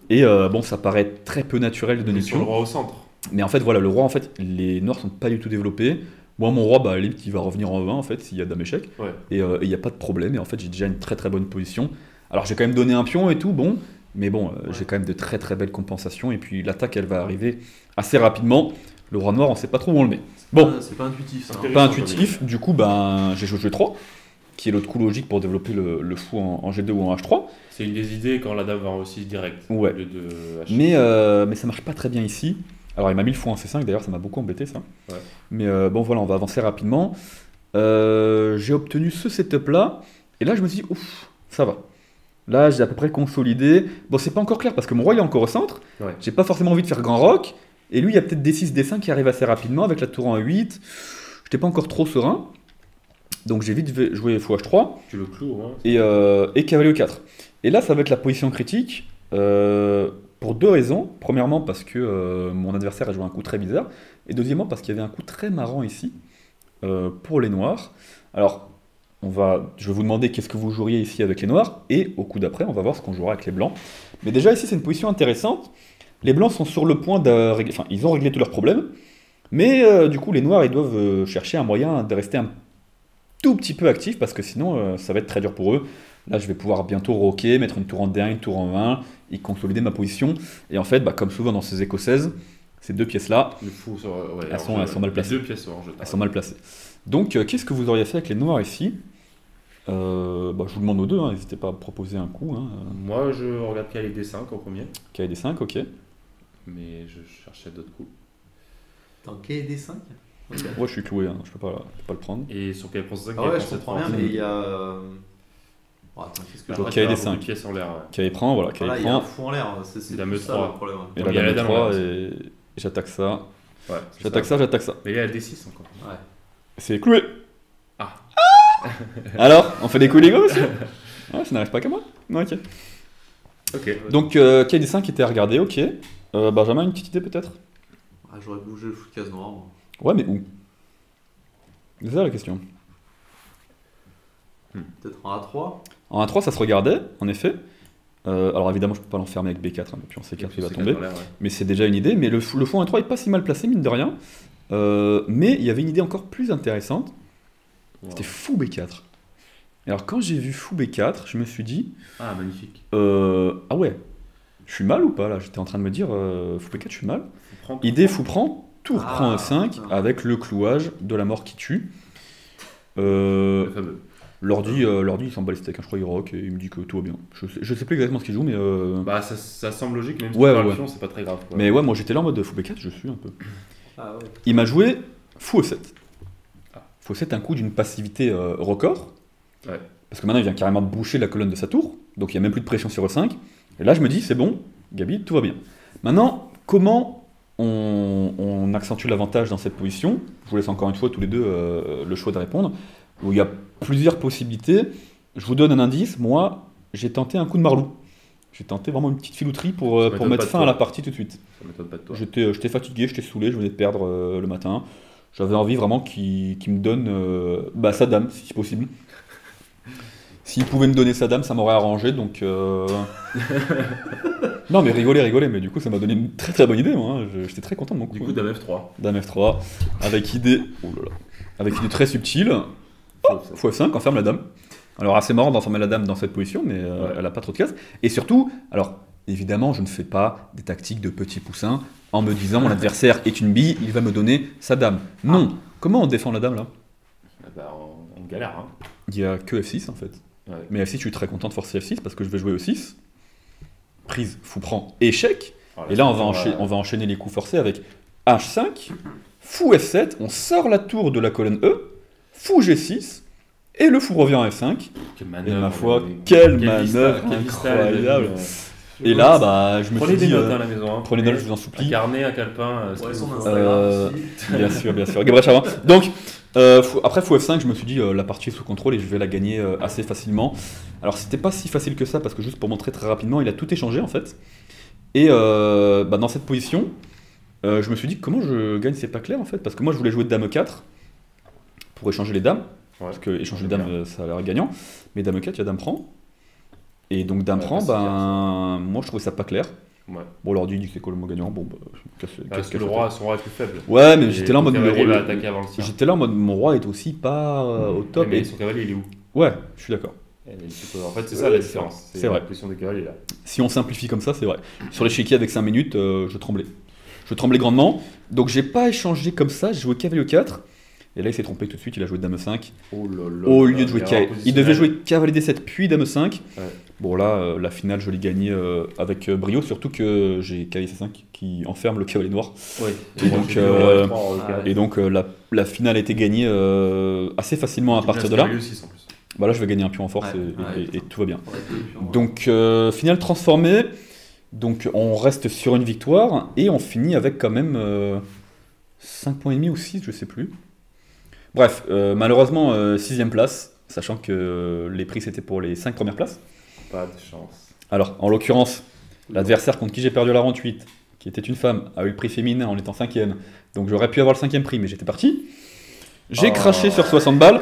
et bon, ça paraît très peu naturel de donner le pion.
Sur le roi au centre.
Mais en fait, voilà, le roi, en fait, les noirs sont pas du tout développés. Moi, mon roi, bah, à la limite, il va revenir en 20 en fait, s'il y a dame échec. Et il n'y a pas de problème. Et en fait, j'ai déjà une très très bonne position. Alors, j'ai quand même donné un pion et tout, bon. Mais bon, j'ai quand même de très très belles compensations. Et puis, l'attaque, elle va arriver assez rapidement. Le roi noir, on sait pas trop où on le met. Bon,
c'est pas intuitif, ça.
Pas intuitif. Du coup, ben, j'ai joué G3, qui est l'autre coup logique pour développer le fou en G2 ou en H3.
C'est une des idées quand la dame va en E6 direct.
Ouais.
Au lieu de
mais ça marche pas très bien ici. Alors il m'a mis le fou en C5, d'ailleurs ça m'a beaucoup embêté ça. Mais bon voilà, on va avancer rapidement. J'ai obtenu ce setup là, et là je me suis dit, ouf, ça va. Là j'ai à peu près consolidé. Bon c'est pas encore clair parce que mon roi il est encore au centre, j'ai pas forcément envie de faire grand roc, et lui il y a peut-être D6, D5 qui arrive assez rapidement avec la tour en 8. J'étais pas encore trop serein, donc j'ai vite joué fou H3.
Tu le cloues, hein.
Et cavalier E4. Et là ça va être la position critique. Pour deux raisons. Premièrement, parce que mon adversaire a joué un coup très bizarre. Et deuxièmement, parce qu'il y avait un coup très marrant ici pour les noirs. Alors, je vais vous demander qu'est-ce que vous joueriez ici avec les noirs. Et au coup d'après, on va voir ce qu'on jouera avec les blancs. Mais déjà, ici, c'est une position intéressante. Les blancs sont sur le point de régler... Enfin, ils ont réglé tous leurs problèmes. Mais du coup, les noirs, ils doivent chercher un moyen de rester un tout petit peu actifs. Parce que sinon, ça va être très dur pour eux. Là, je vais pouvoir bientôt roquer, mettre une tour en D1, une tour en 20, et consolider ma position. Et en fait, bah, comme souvent dans ces écossaises, ces deux pièces-là, elles sont mal placées.
Les deux pièces sont en jeu.
Elles sont mal placées. Donc, qu'est-ce que vous auriez fait avec les noirs ici ? Je vous demande aux deux, hein, n'hésitez pas à proposer un coup. Hein.
Moi, je regarde KD 5 en premier.
KD 5, ok.
Mais je cherchais d'autres coups.
Dans KD 5
Ouais, je suis cloué, hein, je peux pas le prendre.
Et sur KD 5,
ah ouais, je comprends bien, mais il y a...
Attends, qu'est-ce que je KD 5.
Pièces en l'air.
KD prend, voilà. KD
prend.
Il
y a un fou en l'air, c'est
la me 3.
Le problème.
Et là, il y a la dame 3 et j'attaque ça.
Ouais,
j'attaque ça.
Mais il y a la D6 encore.
Ouais.
C'est cloué.
Ah.
Alors, on fait des coups légaux, monsieur ? Ouais, ça n'arrive pas qu'à moi. Ok. Donc, KD 5 était à regarder, ok. Benjamin, une petite idée peut-être ?
J'aurais bougé le fou de case noire.
Ouais, mais où ? C'est ça la question.
Peut-être en A3 ?
En A3, ça se regardait, en effet. Alors évidemment, je ne peux pas l'enfermer avec B4, hein, puis on sait qu'il va tomber. Mais c'est déjà une idée. Mais le fou en A3 n'est pas si mal placé, mine de rien. Mais il y avait une idée encore plus intéressante. C'était fou B4. Alors quand j'ai vu fou B4, je me suis dit...
Ah, magnifique.
Ah ouais, je suis mal ou pas là ? J'étais en train de me dire, fou B4, je suis mal. Idée fou prend, tour prend E5, avec le clouage de la mort qui tue.
Le fameux.
L'ordi, il s'en bat les steaks, hein, je crois qu'il rock et il me dit que tout va bien. Je sais plus exactement ce qu'il joue, mais.
Bah, ça semble logique, même si c'est pas très grave. Quoi.
Mais ouais, moi j'étais là en mode fou B4, je suis un peu.
Ah ouais.
Il m'a joué fou E7. Fou E7, un coup d'une passivité record.
Ouais.
Parce que maintenant il vient carrément boucher la colonne de sa tour, donc il n'y a même plus de pression sur E5. Et là je me dis, c'est bon, Gabi, tout va bien. Maintenant, comment on accentue l'avantage dans cette position ? Je vous laisse encore une fois tous les deux le choix de répondre. Où il y a plusieurs possibilités. Je vous donne un indice. Moi, j'ai tenté un coup de marlou. J'ai tenté vraiment une petite filouterie pour mettre fin à la partie tout de suite.
Ça m'étonne pas de toi.
J'étais fatigué, j'étais saoulé, je venais de perdre le matin. J'avais envie vraiment qu'il me donne sa dame, si possible. S'il pouvait me donner sa dame, ça m'aurait arrangé, donc... Non, mais rigolez, mais du coup, ça m'a donné une très très bonne idée, moi. J'étais très content de mon coup.
Du coup, dame F3.
Dame F3, avec idée... Oh là là. Avec idée très subtile. Fou F5, enferme la dame. Alors, assez marrant d'enfermer la dame dans cette position, mais elle a pas trop de cases. Et surtout, alors, évidemment, je ne fais pas des tactiques de petit poussin en me disant mon adversaire est une bille, il va me donner sa dame. Non. Comment on défend la dame, là?
On galère, hein.
Il y a que F6, en fait.
Ouais.
Mais F6, je suis très content de forcer F6 parce que je vais jouer E6. Prise, fou prend, échec.
Voilà,
Et là, on va enchaîner les coups forcés avec H5, fou F7, on sort la tour de la colonne E, fou G6, et le fou revient à F5.
Quelle
Et
manœuvre,
ma foi,
quelle
quelle manœuvre
vista,
incroyable. Et là, bah, je me
Prenez
suis
des
dit,
notes à la maison. Hein.
prenez des notes, je vous en supplie.
Un carnet, un calepin.
Ouais, son
Euh,
Instagram.
Bien sûr. Gabriel Chavin. Donc, après fou F5, je me suis dit, la partie est sous contrôle et je vais la gagner assez facilement. Alors, c'était pas si facile que ça parce que juste pour montrer très rapidement, il a tout échangé en fait. Et dans cette position, je me suis dit, comment je gagne, c'est pas clair en fait. Parce que moi, je voulais jouer de dame 4 pour échanger les dames.
Ouais.
Parce que échanger les dames, ça a l'air gagnant. Mais dame 4, il y a dame prend. Et donc dame prend, moi je trouvais ça pas clair.
Ouais.
Bon, l'ordi dit que c'est quoi le mot gagnant. Bon,
Parce que son roi est plus faible.
Ouais, mais j'étais là en mode.
J'étais
là en mode mon roi est aussi pas au top.
Mais son cavalier, il est où?
Ouais, je suis d'accord.
En fait, c'est ça la différence.
C'est vrai.
La position des cavaliers là.
Si on simplifie comme ça, c'est vrai. Sur l'échiquier avec 5 minutes, je tremblais. Je tremblais grandement. Donc j'ai pas échangé comme ça, j'ai joué cavalier 4. Et là, il s'est trompé tout de suite, il a joué dame 5. Au lieu de jouer cavalier. Il devait jouer cavalier D7 puis dame 5. Ouais. Bon, là, la finale, je l'ai gagnée avec brio, surtout que j'ai cavalier C5 qui enferme le cavalier noir.
Oui.
Et donc, la finale a été gagnée assez facilement à partir de là. Bah là, je vais gagner un pion en force et tout va bien. Donc, finale transformée. Donc, on reste sur une victoire et on finit avec quand même 5 points et demi ou 6, je sais plus. Bref, malheureusement, 6ème place, sachant que les prix c'était pour les 5 premières places.
Pas de chance.
Alors, en l'occurrence, l'adversaire contre qui j'ai perdu la 48, qui était une femme, a eu le prix féminin en étant 5ème. Donc j'aurais pu avoir le 5ème prix, mais j'étais parti. J'ai craché sur 60 balles.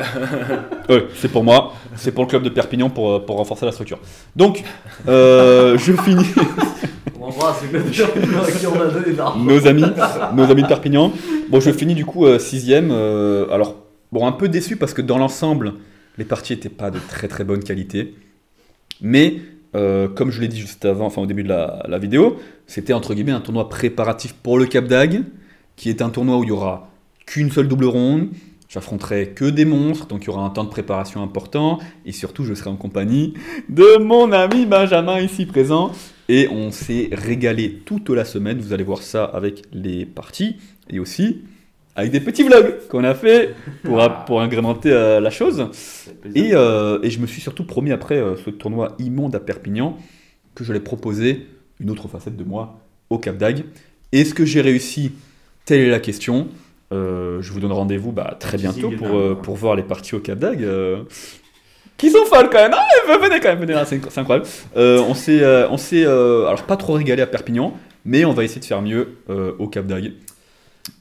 C'est pour moi, c'est pour le club de Perpignan pour renforcer la structure. Donc, je finis.
On embrasse le club de Perpignan à qui on a donné de l'argent.
Nos amis de Perpignan. Bon, je finis du coup 6ème. Alors, bon, un peu déçu parce que dans l'ensemble, les parties n'étaient pas de très très bonne qualité. Mais, comme je l'ai dit juste avant, enfin au début de la vidéo, c'était entre guillemets un tournoi préparatif pour le Cap d'Agde, qui est un tournoi où il n'y aura qu'une seule double ronde. J'affronterai que des monstres, donc il y aura un temps de préparation important. Et surtout, je serai en compagnie de mon ami Benjamin ici présent. Et on s'est régalé toute la semaine. Vous allez voir ça avec les parties. Et aussi avec des petits vlogs qu'on a fait pour agrémenter la chose. Et je me suis surtout promis après ce tournoi immonde à Perpignan que je vais proposer une autre facette de moi au Cap d'Agde. Est-ce que j'ai réussi? Telle est la question. Je vous donne rendez-vous très bientôt pour voir les parties au Cap d'Agde. Qui sont folles quand même. Venez quand même, venez, c'est incroyable. On s'est alors pas trop régalé à Perpignan, mais on va essayer de faire mieux au Cap d'Agde.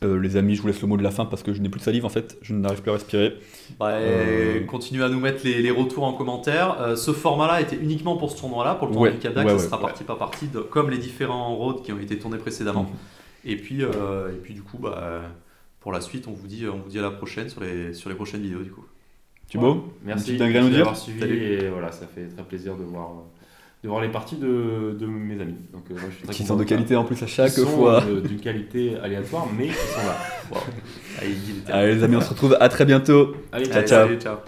Les amis, je vous laisse le mot de la fin parce que je n'ai plus de salive en fait, je n'arrive plus à respirer.
Continuez à nous mettre les retours en commentaire. Ce format-là était uniquement pour ce tournoi-là, pour le tournoi du Cap d'Agde, ça sera partie par partie, comme les différents roads qui ont été tournés précédemment. Et puis du coup, pour la suite, on vous dit à la prochaine sur les prochaines vidéos du coup.
Thibaut,
merci
d'avoir
suivi. Et voilà, ça fait très plaisir de voir les parties de mes amis. Donc, moi, je suis très
qui sont de qualité en plus à chaque fois.
D'une qualité aléatoire, mais qui sont là. Wow.
Allez les amis, on se retrouve à très bientôt.
Allez,
ciao.
Salut, ciao.